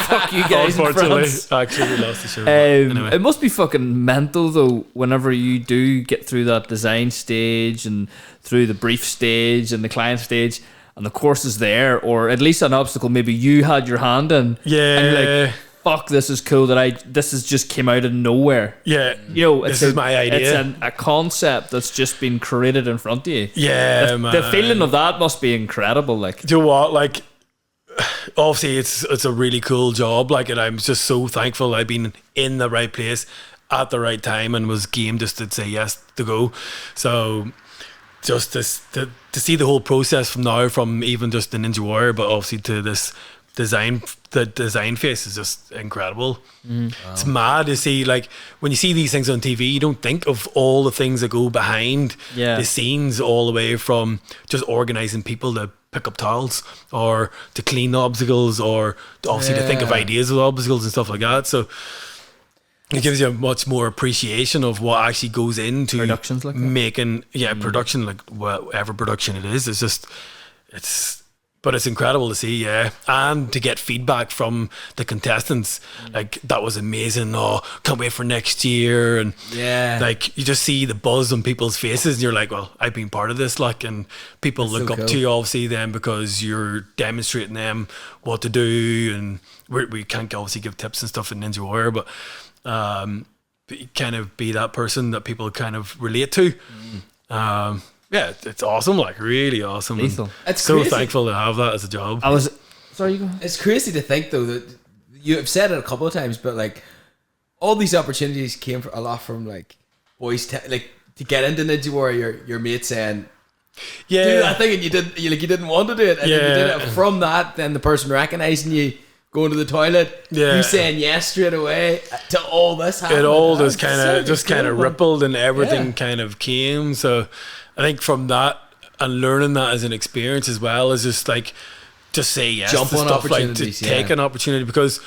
Fuck you guys. Unfortunately, in France. actually, we lost the show. Anyway. It must be fucking mental though, whenever you do get through that design stage and through the brief stage and the client stage, and the course is there, or at least an obstacle maybe you had your hand in. Yeah. And you're like, fuck, this is cool this has just came out of nowhere. Yeah. You know, this is my idea. It's a concept that's just been created in front of you. Yeah, man. The feeling of that must be incredible. Like, do you know what? Like, obviously it's a really cool job, like, and I'm just so thankful I've been in the right place at the right time and was game just to say yes to go. So just to see the whole process from even just the Ninja Warrior, but obviously to this the design phase is just incredible. It's mad to see, like, when you see these things on TV, you don't think of all the things that go behind the scenes, all the way from just organizing people to pick up towels or to clean the obstacles, or obviously to think of ideas of obstacles and stuff like that. So it gives you a much more appreciation of what actually goes into productions like that. Making production, like whatever production it is. But it's incredible to see, and to get feedback from the contestants. Like, that was amazing. Oh, can't wait for next year. And like, you just see the buzz on people's faces, and you're like, well, I've been part of this. Like, and people look up to you, obviously, then, because you're demonstrating them what to do. And we can't obviously give tips and stuff in Ninja Warrior, but you kind of be that person that people kind of relate to. Yeah, it's awesome, like, really awesome. Lethal. It's so crazy. thankful to have that as a job. Sorry, you go. It's crazy to think, though, that you have said it a couple of times, but like, all these opportunities came a lot from like boys, like, to get into Ninja Warrior. Your mate saying, "Do that thing," and you didn't want to do it, and then you did it. From that, then the person recognizing you, going to the toilet, you saying yes straight away to all this happening. It all just kind of rippled, and everything kind of came. So I think from that, and learning that as an experience as well, is just like, just say yes Jump to on stuff, like, to opportunities, take an opportunity, because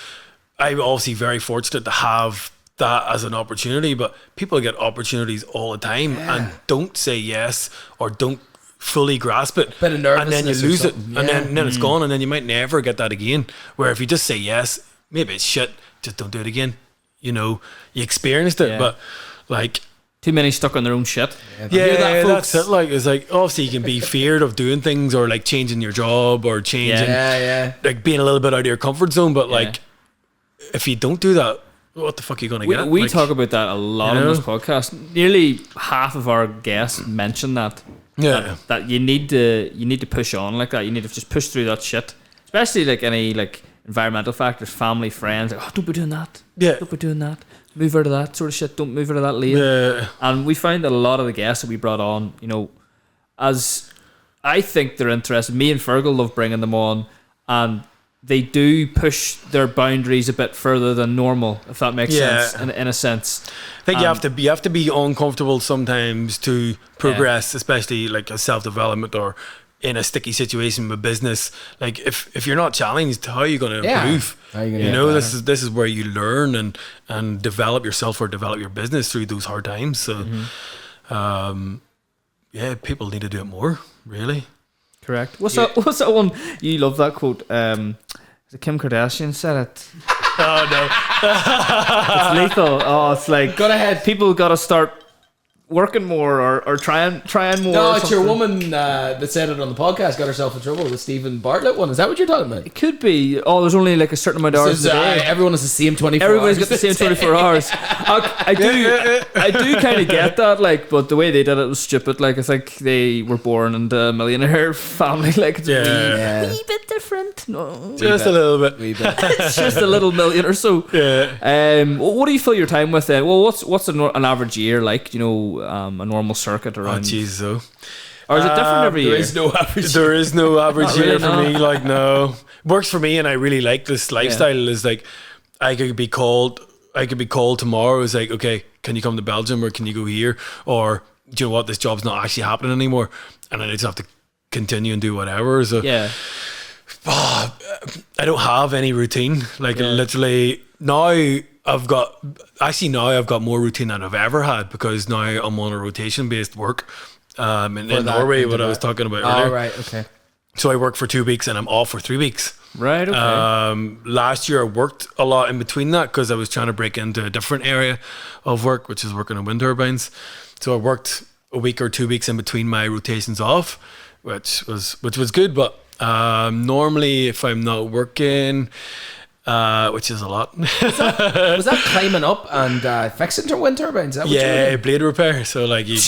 I'm obviously very fortunate to have that as an opportunity, but people get opportunities all the time and don't say yes, or don't fully grasp it, and then you lose it, and then it's gone, and then you might never get that again. Where if you just say yes, maybe it's shit, just don't do it again. You know, you experienced it, but like, too many stuck on their own shit. That's it. Like, it's like, obviously you can be feared of doing things, or like changing your job, or changing, like being a little bit out of your comfort zone. But like, if you don't do that, what the fuck are you going to get? We like, talk about that a lot on this podcast. Nearly half of our guests mention that. That you need to push on like that. You need to just push through that shit, especially like any like environmental factors, family, friends. Like, oh, don't be doing that. Don't be doing that. Move out of that sort of shit. Don't move out of that lane. And we find that a lot of the guests that we brought on, you know, as I think they're interested. Me and Fergal love bringing them on, and they do push their boundaries a bit further than normal, if that makes sense. In a sense, I think you have to be uncomfortable sometimes to progress, especially like a self-development or in a sticky situation with business. Like, if you're not challenged, how are you going to improve? You know, this is where you learn and develop yourself, or develop your business through those hard times. So people need to do it more, really. Correct. What's that one? You love that quote. Is it Kim Kardashian said it? Oh no. It's lethal. Oh, it's like, go ahead. People got to start working more, or trying more. No, it's your woman that said it on the podcast, got herself in trouble, the Stephen Bartlett one. Is that what you're talking about? It could be. Oh, there's only like a certain amount of hours a day. Everyone has the same 24 Everybody's hours. got the same 24 hours. I do kind of get that, like, but the way they did it was stupid. Like, I think they were born into a millionaire family. Like, it's a wee bit different. No, just a little bit. It's just a little million or so. What do you fill your time with then? Well, what's an average year like? You know, a normal circuit around. Oh, jeez, though. Or is it different every year? There is no average. There is no average Not year really, for no. me. Like, no, works for me, and I really like this lifestyle. Is like, I could be called tomorrow. It's like, okay, can you come to Belgium, or can you go here, or do you know what, this job's not actually happening anymore, and I just have to continue and do whatever. So I don't have any routine. Like, literally now I've got more routine than I've ever had, because now I'm on a rotation based work in Norway, what I was talking about earlier. Right, okay. So I work for 2 weeks and I'm off for 3 weeks. Right, okay. Last year I worked a lot in between that, because I was trying to break into a different area of work, which is working on wind turbines. So I worked a week or 2 weeks in between my rotations off, which was good. But normally, if I'm not working, which is a lot. Was that climbing up and fixing wind turbines? Is that what you were doing? Blade repair. So like you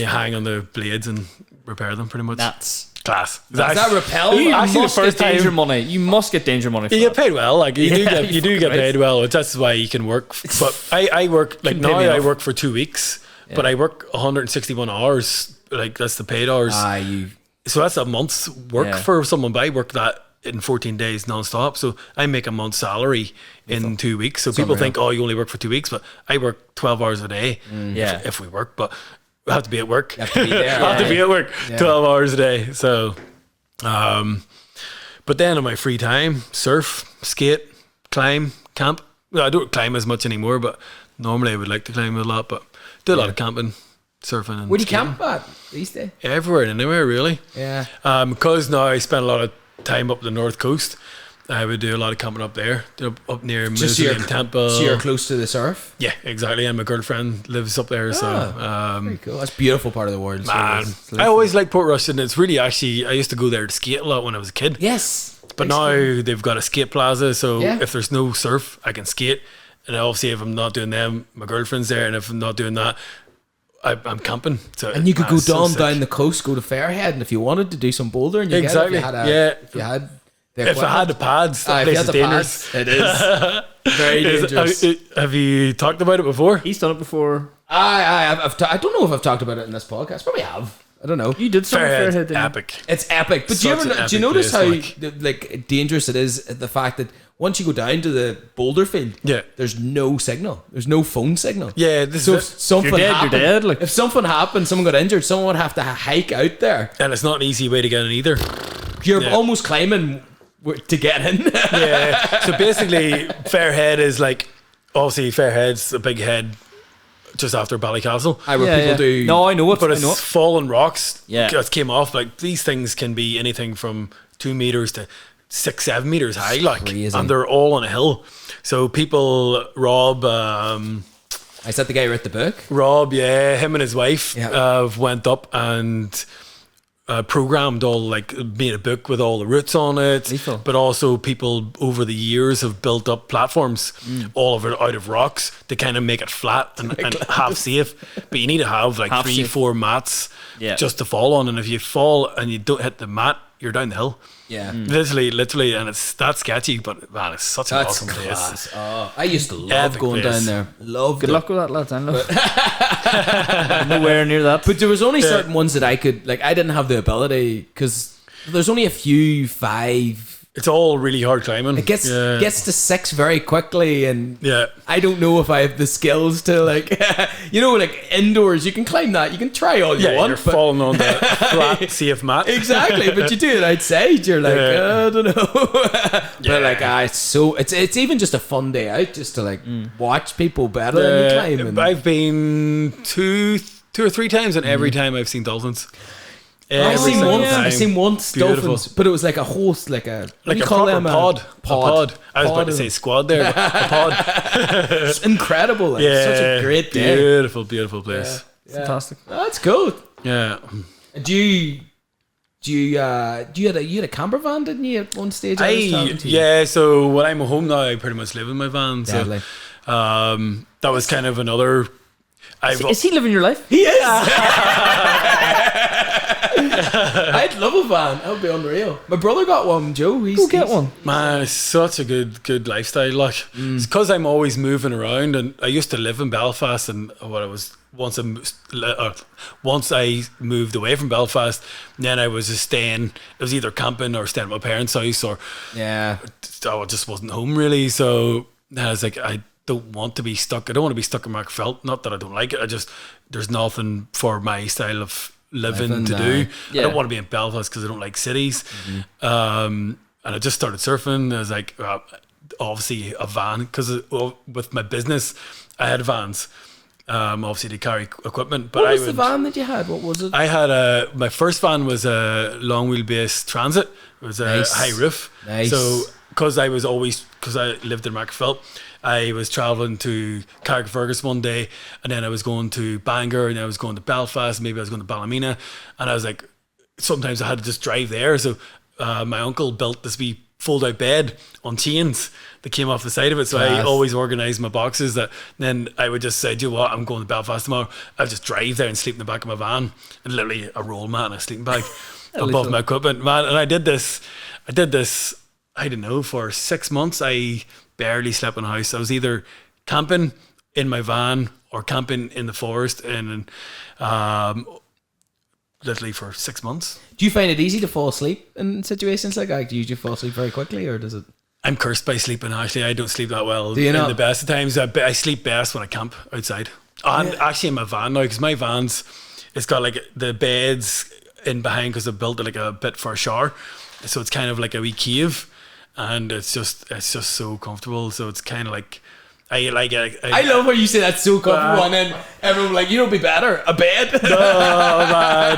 hang on the blades and repair them, pretty much. That's class. Does that repel? You Actually, must the first get danger time- money. You must get danger money for You that. get paid well, like you do get Christ. paid well, which that's why you can work. But I work like Couldn't now. pay me I enough. work for 2 weeks, but I work 161 hours. Like, that's the paid hours. So that's a month's work for someone. But I work that in 14 days non-stop. So I make a month's salary in 2 weeks. So people think, oh, you only work for 2 weeks, but I work 12 hours a day if we work, but we have to be at work. You have to be there. have to be at work 12 hours a day. So, but then on my free time, surf, skate, climb, camp. Well, I don't climb as much anymore, but normally I would like to climb a lot, but do a lot of camping, surfing and Where do you skating. camp at these days? Everywhere and anywhere, really. Yeah. Because now I spend a lot of time up the north coast, I would do a lot of camping up there, up near Museum Temple. So you're close to the surf? Yeah, exactly. And my girlfriend lives up there. Very cool. That's a beautiful part of the world. Man, So I always liked Port Rushen. It's really actually, I used to go there to skate a lot when I was a kid. yes. But now they've got a skate plaza, so Yeah. if there's no surf, I can skate. And obviously, if I'm not doing them, my girlfriend's there, and if I'm not doing that, I'm camping. So And you could go it's so sick. down the coast, go to Fairhead, and if you wanted to do some bouldering, you Exactly. Get it. If you had the If I had the pads, that if you place had is the dangerous. pads, it is very dangerous. Have you talked about it before? He's done it before. I don't know if I've talked about it in this podcast. Probably have. I don't know. You did something Fairhead, Fairhead, didn't you? epic. It's epic. But do you Such an ever do you epic notice place, how like dangerous it is? The fact that once you go down to the boulder field, Yeah. there's no signal. There's no phone signal. Yeah, this So if is it. something You're dead, happened, you're dead, like. if something happened, someone got injured, someone would have to hike out there. And it's not an easy way to get in either. You're Yeah. almost climbing to get in. Yeah. So basically, Fairhead is like, obviously, Fairhead's a big head just after Ballycastle. Where people do. No, I know it. But I it's know it. fallen rocks Yeah. that came off. Like, these things can be anything from 2 meters to 6-7 meters high, like, crazy. and they're all on a hill. So people, Rob, I said the guy who wrote the book. him and his wife Yeah. went up and programmed all, like, made a book with all the routes on it. Lethal. But also people over the years have built up platforms all of it out of rocks to kind of make it flat and half safe. But you need to have like Half 3-4 mats Yeah. just to fall on. And if you fall and you don't hit the mat, you're down the hill. Yeah. Literally, and it's that sketchy, but man, it's such an That's awesome place. class. Oh, I used to love Epic going place. down there. Loved Good it. luck with that, lads. I know. Nowhere near that. But there was only certain ones that I could, like, I didn't have the ability because there's only a few 5. It's all really hard climbing. It gets to 6 very quickly, and Yeah. I don't know if I have the skills to, like, like indoors you can climb that, you can try all you Yeah, want, you're but falling on the flat, safe mat. exactly. But you do it outside, you're like, I don't know. But like, it's even just a fun day out just to like watch people battle and you climb. And I've been two or three times, and every time I've seen dolphins. I seen single once. time. I seen once Beautiful. dolphins, but it was like a host, like a what Like do you a call proper them? pod. Pod. I was about to say squad there, but a pod. It's incredible. Like, Yeah, such a great day. Beautiful, beautiful place. Yeah. Fantastic. That's cool. Yeah. Do you had a camper van, didn't you, at one stage? I was talking to you? Yeah. So when I'm home now, I pretty much live in my van. Deadly. So that was kind of another. Is he living your life? He is. I'd love a van. That would be unreal. My brother got one, Joe. Go get one. Man, it's such a good lifestyle. Like, it's because I'm always moving around, and I used to live in Belfast, and once I moved away from Belfast, then I was just staying. It was either camping or staying at my parents' house, or Yeah. I just wasn't home really. So I was like, I don't want to be stuck. I don't want to be stuck in Magherafelt. Not that I don't like it. There's nothing for my style of living to do. Yeah. I don't want to be in Belfast because I don't like cities. And I just started surfing. I was like, obviously a van, because with my business, I had vans. Obviously to carry equipment. But What was the van that you had? What was it? I had my first van was a long wheelbase Transit. It was a Nice. high roof. Nice. So because I lived in Magherafelt, I was traveling to Carrickfergus one day, and then I was going to Bangor, and then I was going to Belfast, maybe I was going to Ballymena, and I was like, sometimes I had to just drive there. So my uncle built this wee fold-out bed on chains that came off the side of it. So I Class. always organised my boxes. That then I would just say, do you know what? I'm going to Belfast tomorrow. I'd just drive there and sleep in the back of my van, and literally a roll mat and a sleeping bag above my equipment, man. And I did this. I don't know, for 6 months. I barely slept in a house. I was either camping in my van or camping in the forest, and literally for 6 months. Do you find it easy to fall asleep in situations like that? Do you usually fall asleep very quickly, or does it? I'm cursed by sleeping. Actually, I don't sleep that well. Do you know? In the best of times, I sleep best when I camp outside. And actually in my van now, because my van's, it's got like the beds in behind because I built it like a bit for a shower, so it's kind of like a wee cave, and it's just so comfortable. So it's kind of like I like it. I love how you say that's so comfortable, and then everyone like, you know, be better a bed. Oh man,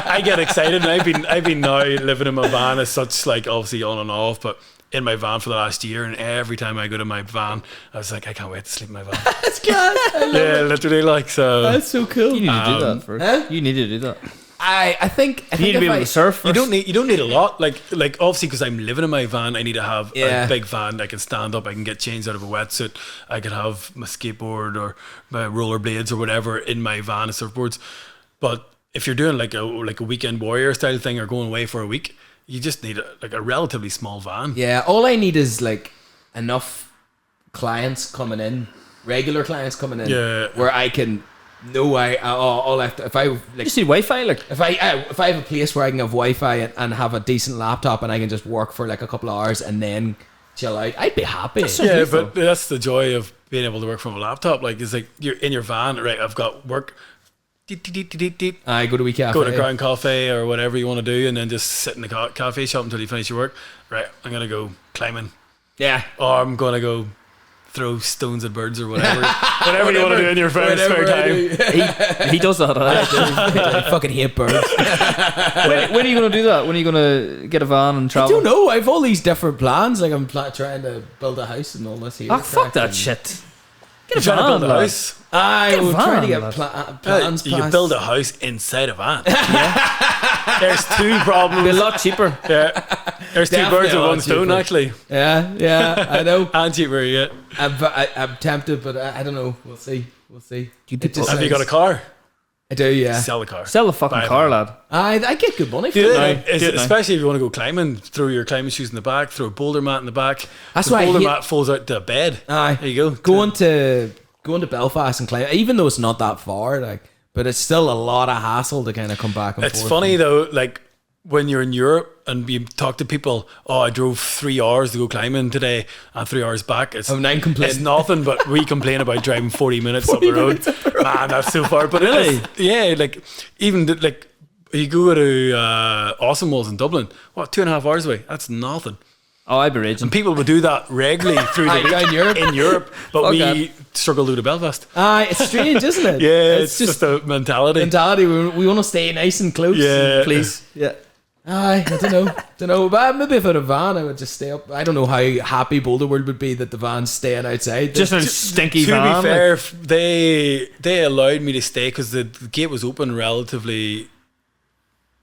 I get excited, and I've been now living in my van as such, like obviously on and off, but in my van for the last year, and every time I go to my van, I was like, I can't wait to sleep in my van. That's class. Yeah, literally, like, so. That's so cool. You need to do that first. Huh? You need to do that. I think You need to be able to surf first. You don't need a lot. Like obviously, because I'm living in my van, I need to have a big van. I can stand up. I can get changed out of a wetsuit. I can have my skateboard or my rollerblades or whatever in my van, and surfboards. But if you're doing like a weekend warrior style thing or going away for a week, you just need a relatively small van. Yeah, all I need is like enough clients coming in, regular clients coming in, where I can know all I have to, if I like, You just need Wi-Fi, like. if I have a place where I can have Wi-Fi and have a decent laptop and I can just work for like a couple of hours and then chill out, I'd be happy. Yeah, but that's the joy of being able to work from a laptop. Like, it's like you're in your van, right? I've got work. I go to a wee cafe. Go to Ground Cafe or whatever you want to do, and then just sit in the cafe shop until you finish your work. Right, I'm gonna go climbing. Yeah. Or I'm gonna go throw stones at birds or whatever. whatever you want to do in your spare time. He does that. I fucking hate birds. When are you going to do that? When are you going to get a van and travel? I don't know. I have all these different plans. Like I'm trying to build a house and all this here. Oh, fuck that shit. Get a Trying to van, build a lad. house. I was trying to get lad. plans. You can build a house inside a van. There's two problems. Be a lot cheaper. Yeah. There's two Definitely birds a with lot one stone, cheaper. actually. Yeah, I know. And cheaper, yeah. I'm tempted, but I don't know. We'll see. Have you got a car? I do, yeah. Sell the car. Sell the fucking Buy a car, van. lad. I get good money for Do it. it. Do it now. Especially if you want to go climbing, throw your climbing shoes in the back, throw a boulder mat in the back. That's the why I boulder hate- mat falls out to a bed. Aye. There you go. Going to Belfast and climb, even though it's not that far, like, but it's still a lot of hassle to kind of come back and forth. It's funny though, like when you're in Europe and you talk to people, oh, I drove 3 hours to go climbing today and 3 hours back. It's, I'm not complaining. it's nothing, but we complain about driving 40 minutes up the road. Man, that's so far. But Really? Yeah, like even like you go to Awesome Walls in Dublin, what, 2.5 hours away? That's nothing. Oh, I'd be raging. And people would do that regularly through the week in Europe, but Fuck we that. struggle to go to Belfast. Aye, it's strange, isn't it? Yeah, it's just a mentality. We want to stay nice and close. Yeah. Please. Yeah. Aye, I don't know. But maybe if I had a van, I would just stay up. I don't know how happy Boulderworld would be that the van's staying outside. Just in a stinky To van. be fair, like, they allowed me to stay because the gate was open relatively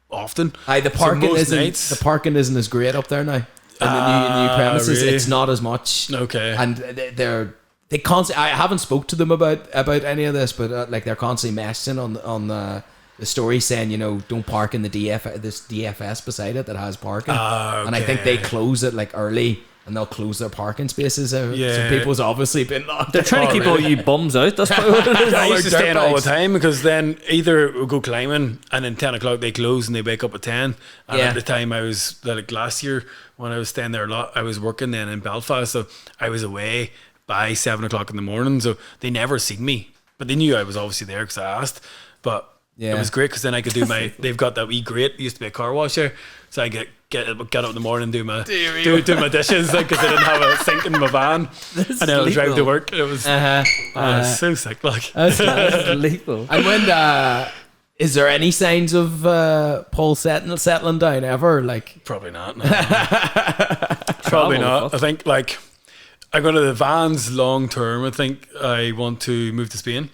often. Aye, the So parking most isn't nights- the parking isn't as great up there now. In the new premises, really? it's not as much. Okay. And they constantly. I haven't spoke to them about any of this, but like they're constantly messaging on the story saying, you know, don't park in the this DFS beside it that has parking. And I think they close it like early, and they'll close their parking spaces. So Yeah. people's obviously been locked. they're trying to keep all you bums out. That's probably what it is. I used to stay in all the Dirtbags. time because then either we'll go climbing and then 10 o'clock they close and they wake up at 10. And Yeah. at the time I was, like last year when I was staying there a lot, I was working then in Belfast. So I was away by 7 o'clock in the morning. So they never seen me. But they knew I was obviously there because I asked. But Yeah. it was great because then I could do they've got that wee grate. There used to be a car wash there. So I get up in the morning and do my dishes because I didn't have a sink in my van. And then I would drive to work. It was it's so sick. Like, That's lethal. And when is there any signs of Paul settling down ever? Like, probably not. No. Probably not. I think like I go to the vans long term. I think I want to move to Spain.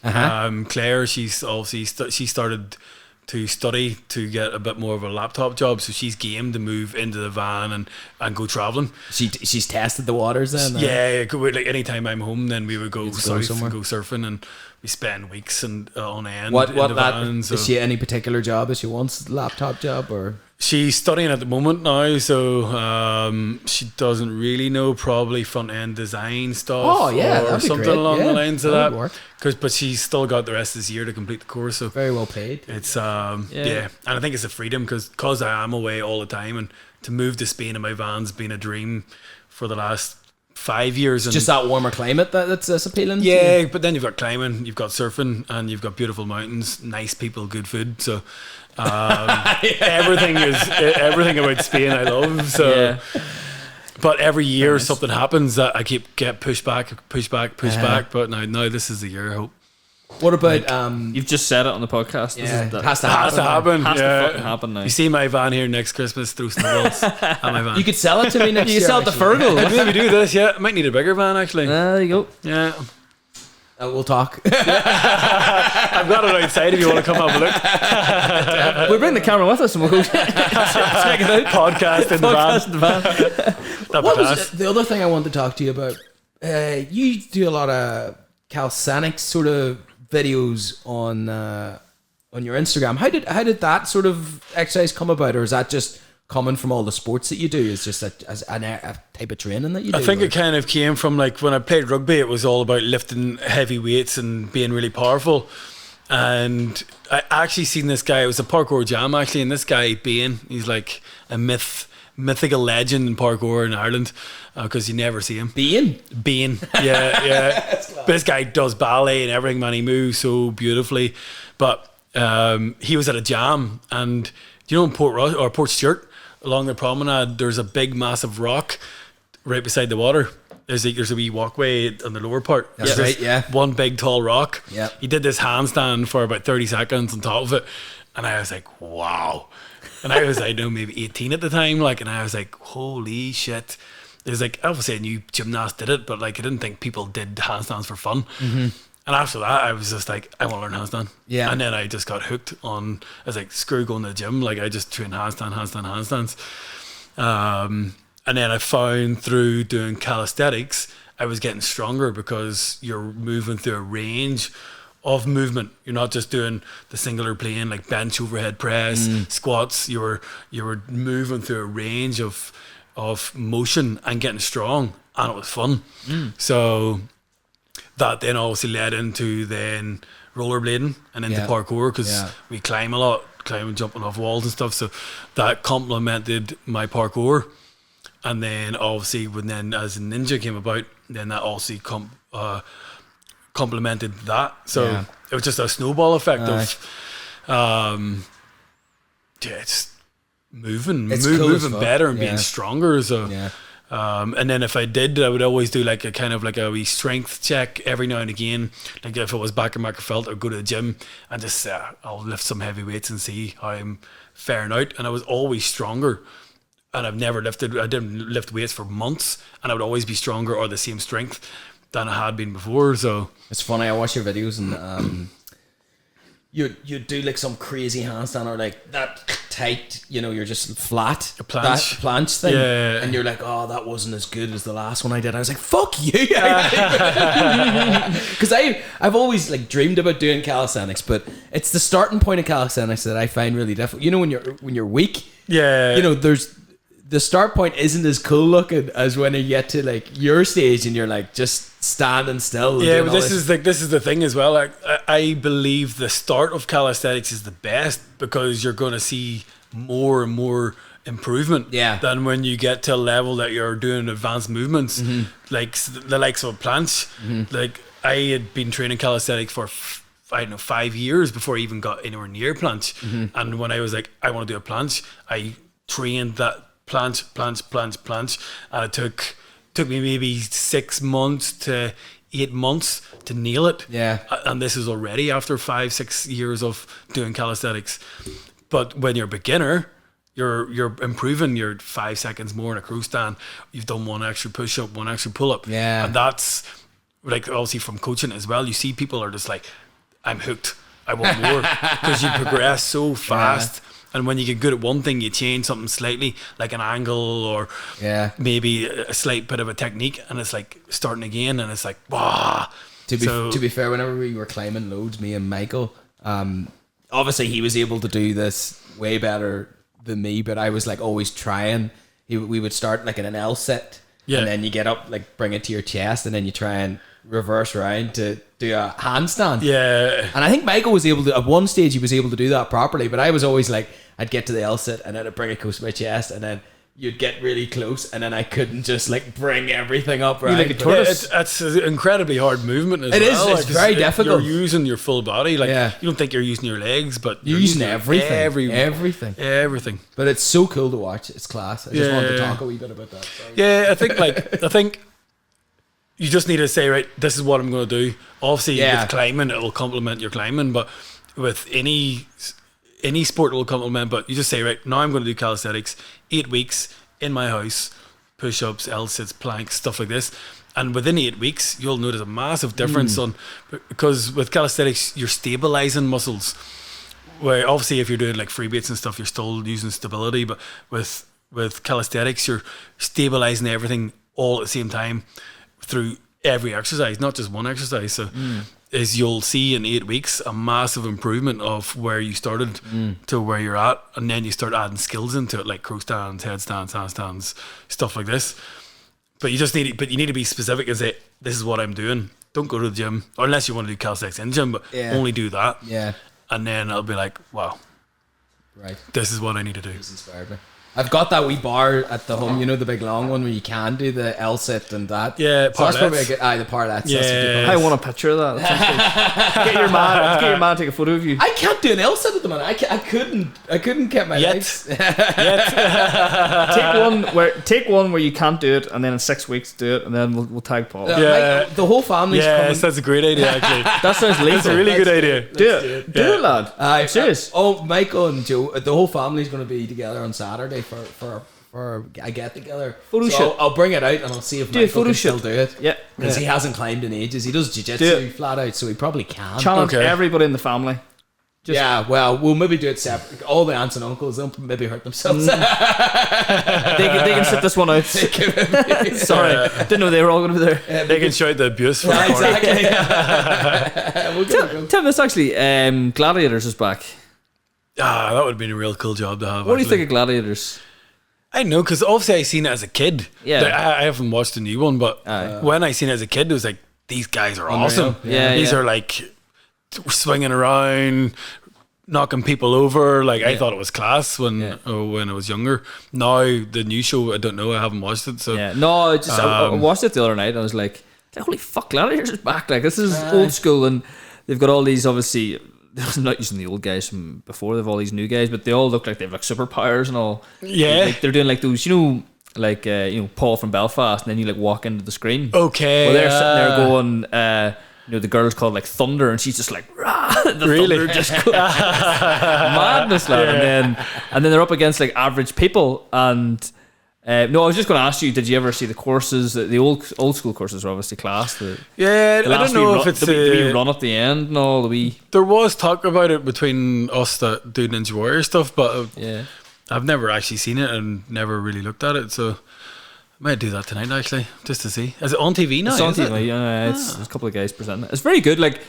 Claire, she's obviously she started to study to get a bit more of a laptop job, so she's game to move into the van and go traveling. she's tested the waters then. Yeah, like anytime I'm home, then we would go south somewhere. and go surfing, and we spend weeks and on end What in the that van. So is she any particular job that she wants? Laptop job or She's studying at the moment now, so she doesn't really know probably front end design stuff. Oh yeah, or that'd be something great. along the lines of that that. would work. But she's still got the rest of this year to complete the course. So Very well paid. it's and I think it's a freedom because I am away all the time, and to move to Spain in my van's been a dream for the last 5 years. And Just that warmer climate that's appealing. to yeah, you? but then you've got climbing, you've got surfing, and you've got beautiful mountains, nice people, good food. So everything about Spain I love. So, but every year something happens that I get pushed back. But now this is the year. I hope. What about You've just said it on the podcast. Yeah, This is it has to Has to happen. Has to yeah. fucking happen now. You see my van here next Christmas, throw snowballs at my van. You could sell it to me next You year. can sell it to actually. Fergal. I'd maybe do this. Yeah, I might need a bigger van actually. There you go. Yeah, We'll talk. I've got it outside if you want to come have a look. We'll bring the camera with us and we'll go check it out. Podcast in the Podcast in the van. van. What was the other thing I wanted to talk to you about? You do a lot of calisthenics sort of videos on your Instagram. How did that sort of exercise come about, or is that just coming from all the sports that you do? Is just a type of training that you do? I think or? it kind of came from like when I played rugby, it was all about lifting heavy weights and being really powerful. And I actually seen this guy, it was a parkour jam actually, and this guy, Bain, he's like a mythical legend in parkour in Ireland because you never see him. Bain? Yeah. But this guy does ballet and everything, man. He moves so beautifully. But he was at a jam, and you know in Port Stewart, along the promenade, there's a big massive rock right beside the water. There's a wee walkway on the lower part. That's right, yeah. One big tall rock. Yeah. He did this handstand for about 30 seconds on top of it. And I was like, wow. And I was, maybe 18 at the time. And I was like, holy shit. There's obviously I knew gymnasts did it, but I didn't think people did handstands for fun. Mm-hmm. And after that, I was just like, I want to learn handstand. Yeah. And then I just got hooked on, I was like, screw going to the gym. I just trained handstands. And then I found through doing calisthenics, I was getting stronger because you're moving through a range of movement. You're not just doing the singular plane like bench, overhead press, squats. You were moving through a range of motion and getting strong, and it was fun. So that then obviously led into then rollerblading and into parkour because we climb a lot, climbing, jumping off walls and stuff. So that complemented my parkour. And then obviously as Ninja came about, then that also complemented that. So it was just a snowball effect of just moving cool better and being stronger. So and then if I did, I would always do a kind of a wee strength check every now and again. Like if it was back in Magherafelt, I'd go to the gym and just I'll lift some heavy weights and see how I'm faring out. And I was always stronger. And I didn't lift weights for months, and I would always be stronger or the same strength than I had been before. So it's funny, I watch your videos and you do some crazy handstand or that tight, you're just flat. A planche. That planche thing. Yeah. And you're like, oh, that wasn't as good as the last one I did. I was like, fuck you. Because I've always dreamed about doing calisthenics, but it's the starting point of calisthenics that I find really difficult. When you're weak, there's the start point isn't as cool looking as when you get to your stage and you're just standing still. Yeah, but this is the thing as well. I believe the start of calisthenics is the best because you're going to see more and more improvement than when you get to a level that you're doing advanced movements, like the likes of a planche. I had been training calisthenics for 5 years before I even got anywhere near planche. And when I was I want to do a planche, I trained that planche, and it took me maybe 6 months to 8 months to nail it. And this is already after 5-6 years of doing calisthenics. But when you're a beginner, you're improving. You're 5 seconds more in a cruise stand. You've done one extra push up, one extra pull up. And that's obviously from coaching as well. You see people are just I'm hooked, I want more, because you progress so fast. And when you get good at one thing, you change something slightly, like an angle or maybe a slight bit of a technique, and it's starting again, and it's wow. To be fair, whenever we were climbing loads, me and Michael, obviously he was able to do this way better than me, but I was like always trying. We would start like in an L sit, and then you get up, like bring it to your chest, and then you try and reverse around to do a handstand. Yeah. And I think Michael was able to, at one stage he was able to do that properly, but I was always like, I'd get to the L sit and then I'd bring it close to my chest, and then you'd get really close, and then I couldn't just like bring everything up right. Like a tortoise. It's an incredibly hard movement as It is, well. it's very difficult. You're using your full body. Like you don't think you're using your legs, but you're using everything. everything. But it's so cool to watch. It's class. I just wanted to talk a wee bit about that. Sorry. Yeah, I think you just need to say, right, this is what I'm going to do. Obviously, with climbing, it'll complement your climbing, but with any sport it will complement. But you just say, right, now I'm going to do calisthenics, 8 weeks in my house, push-ups, L-sits, planks, stuff like this. And within 8 weeks, you'll notice a massive difference because with calisthenics, you're stabilizing muscles. Where obviously, if you're doing like free weights and stuff, you're still using stability. But with calisthenics, you're stabilizing everything all at the same time through every exercise, not just one exercise. So is you'll see in 8 weeks a massive improvement of where you started to where you're at, and then you start adding skills into it, like crow stands, headstands, handstands, stuff like this. But you need to be specific and say, this is what I'm doing. Don't go to the gym, or unless you want to do calisthenics in the gym, but only do that. Yeah. And then I'll be like, wow, right, this is what I need to do. This inspired me. I've got that wee bar at the home, you know, the big long one where you can do the L sit and that. Yeah, so that's probably a good. The parlats. Yeah, I want a picture of that. Get your man to take a photo of you. I can't do an L sit at the moment. I couldn't get my legs. Take one where you can't do it, and then in 6 weeks do it, and then we'll tag Paul. Mike, the whole family's coming. Yes, that's a great idea. Actually, that sounds lethal. That's a really good idea. Do it, lad. I'm serious. Michael and Joe, the whole family's going to be together on Saturday for a get together. Photo shoot. I'll bring it out and I'll see if Michael can still do it. Yeah, because he hasn't climbed in ages. He does jiu-jitsu flat out, so he probably can. Challenge everybody in the family. Well, we'll maybe do it separate. All the aunts and uncles, they'll maybe hurt themselves. They can sit this one out. Sorry, didn't know they were all going to be there. They can shout the abuse from exactly. Tim, it's actually Gladiators is back. That would have been a real cool job to have. What do you think of Gladiators? I know, because obviously I seen it as a kid. Yeah. I haven't watched the new one, but when I seen it as a kid, it was like, these guys are awesome. Yeah, these are like swinging around, knocking people over. Like I thought it was class when I was younger. Now the new show, I don't know. I haven't watched it. So no, I watched it the other night. And I was like, holy fuck, Gladiators is back! Like this is old school, and they've got all these obviously. I'm not using the old guys from before. They've all these new guys, but they all look like they have like superpowers and all. Yeah, like they're doing like those, like Paul from Belfast, and then you like walk into the screen. Okay, well they're sitting there going, the girl's called like Thunder, and she's just like, rah, the really? Thunder just goes. Madness, lad. And then they're up against like average people, and. No, I was just going to ask you, did you ever see the courses? The old school courses are obviously class. I don't know if it's the wee run at the end and all. There was talk about it between us that do Ninja Warrior stuff, but I've never actually seen it and never really looked at it. So I might do that tonight actually, just to see. Is it on TV now? It's on TV. Yeah, there's a couple of guys presenting it. It's very good. Like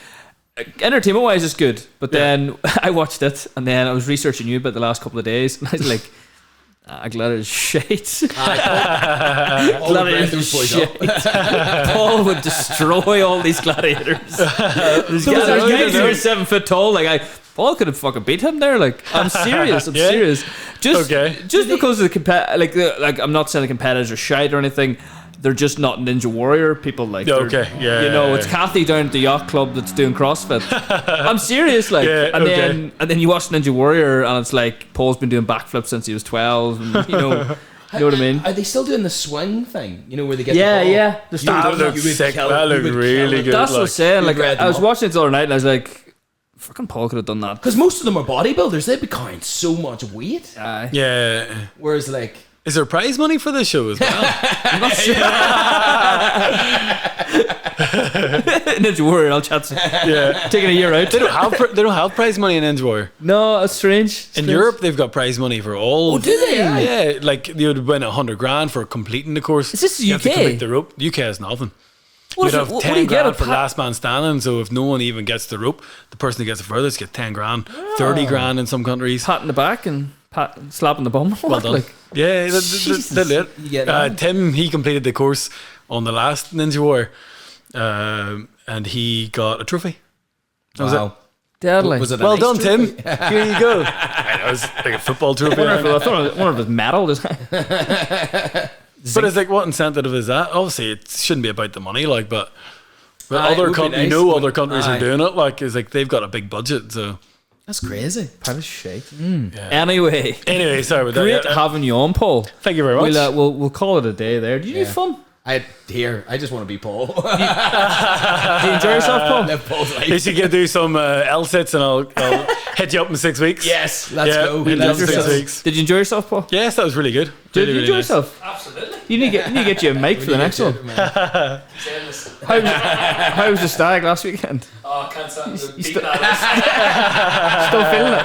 entertainment wise, it's good. But then I watched it, and then I was researching you about the last couple of days, and I was like. Gladiators shite. Gladiators shite. Paul would destroy all these gladiators. There's guys who are 7 foot tall. Like Paul could have fucking beat him there. Like I'm serious. I'm serious. Just because of the like I'm not saying the competitors are shite or anything. They're just not Ninja Warrior people. Like it's Kathy down at the yacht club that's doing CrossFit. I'm serious, like, and then you watch Ninja Warrior and it's like Paul's been doing backflips since he was 12. And, you know what I mean? Are they still doing the swing thing? You know where they get the ball? Yeah. That looks sick. That looked really good. That's what I'm saying. Like I was watching it the other night and I was like, fucking Paul could have done that. Because most of them are bodybuilders. They'd be carrying so much weight. Yeah. Whereas like. Is there prize money for this show as well? I'm not sure. Ninja Warrior, I'll chat. Taking a year out. They don't have prize money in Ninja Warrior. No, that's strange. In Europe, they've got prize money for all. Oh, do they? Yeah, like you would win $100,000 for completing the course. Is this the you UK? have to complete the rope. UK is nothing. You'd have 10 grand for last man standing. So if no one even gets the rope, the person who gets the furthest gets 10 grand, 30 grand in some countries. Pat in the back and. slapping the bum. Well done. Like, yeah, that's it. You get that? Tim, he completed the course on the last Ninja War, and he got a trophy. That was it. deadly. Was it a Well nice done, trophy? Tim. Here you go. It was like a football trophy. I wonder if it's metal. But it's like, what incentive is that? Obviously, it shouldn't be about the money, like, but Aye, it other would be countries, nice, other countries aye. are doing it. Like, it's like they've got a big budget. So That's crazy. Pile of shite. Anyway, anyway, sorry about great that. having you on, Paul. Thank you very much. We'll call it a day there. Did you have fun? I just want to be Paul. Did you enjoy yourself, Paul? Live Paul's life. You should get do some L-sits and I'll hit you up in 6 weeks. Yes, let's Yeah, go. we'll Let's do go. 6 weeks. Did you enjoy yourself, Paul? Yes, that was really good. Did Really, you really enjoy nice. yourself? Absolutely. You need to get you a mic for the next one. Shameless. How was the stag last weekend? Oh, can't stand the beat still- that. Still feeling it?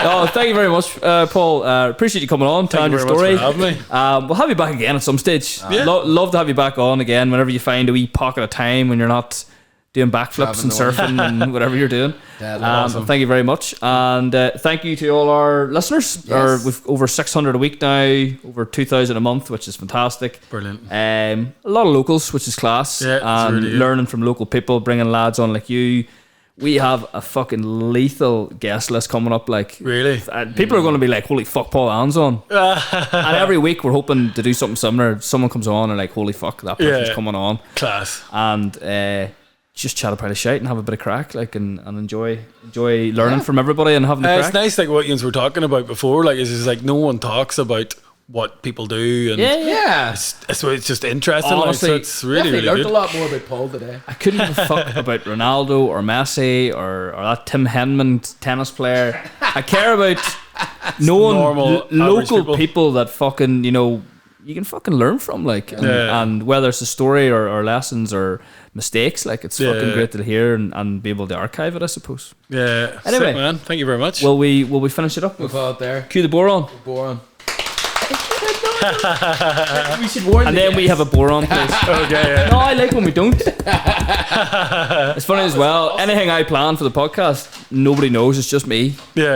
Oh, thank you very much, Paul. Appreciate you coming on, telling Thank your you very story. much for having me. We'll have you back again at some stage. Yeah. Love to have you back on again whenever you find a wee pocket of time when you're not doing backflips and Traveling surfing and whatever you're doing. Awesome. Thank you very much. And thank you to all our listeners. Yes. We've over 600 a week now, over 2,000 a month, which is fantastic. Brilliant. A lot of locals, which is class. Yeah, it's and really good. learning from local people, bringing lads on like you. We have a fucking lethal guest list coming up. Like, Really? people are going to be like, "Holy fuck, Paul Allen's on!" And every week we're hoping to do something similar. Someone comes on and like, "Holy fuck, that person's Yeah. coming on!" Class. And just chat a pile of shit and have a bit of crack, like, and enjoy learning from everybody and having a crack. It's nice, like what you were talking about before. Like, it's just like no one talks about what people do, and Yeah. it's just interesting. Honestly, like, so it's really, Definitely really learned good. a lot more about Paul today. I couldn't give a fuck about Ronaldo or Messi or that Tim Henman tennis player. I care about knowing normal, average local people. that fucking, you can fucking learn from, like, and, Yeah. and whether it's a story or lessons or mistakes, like, it's fucking Yeah. great to hear and be able to archive it, I suppose. Yeah. Anyway. Sick, man. Thank you very much. Will we finish it up? We'll go out there. Cue the boron. Boron. We should warn And the then we guests. have a boron, please. okay. Yeah. No, I like when we don't. It's funny as well. Anything I plan for the podcast, nobody knows. It's just me. Yeah.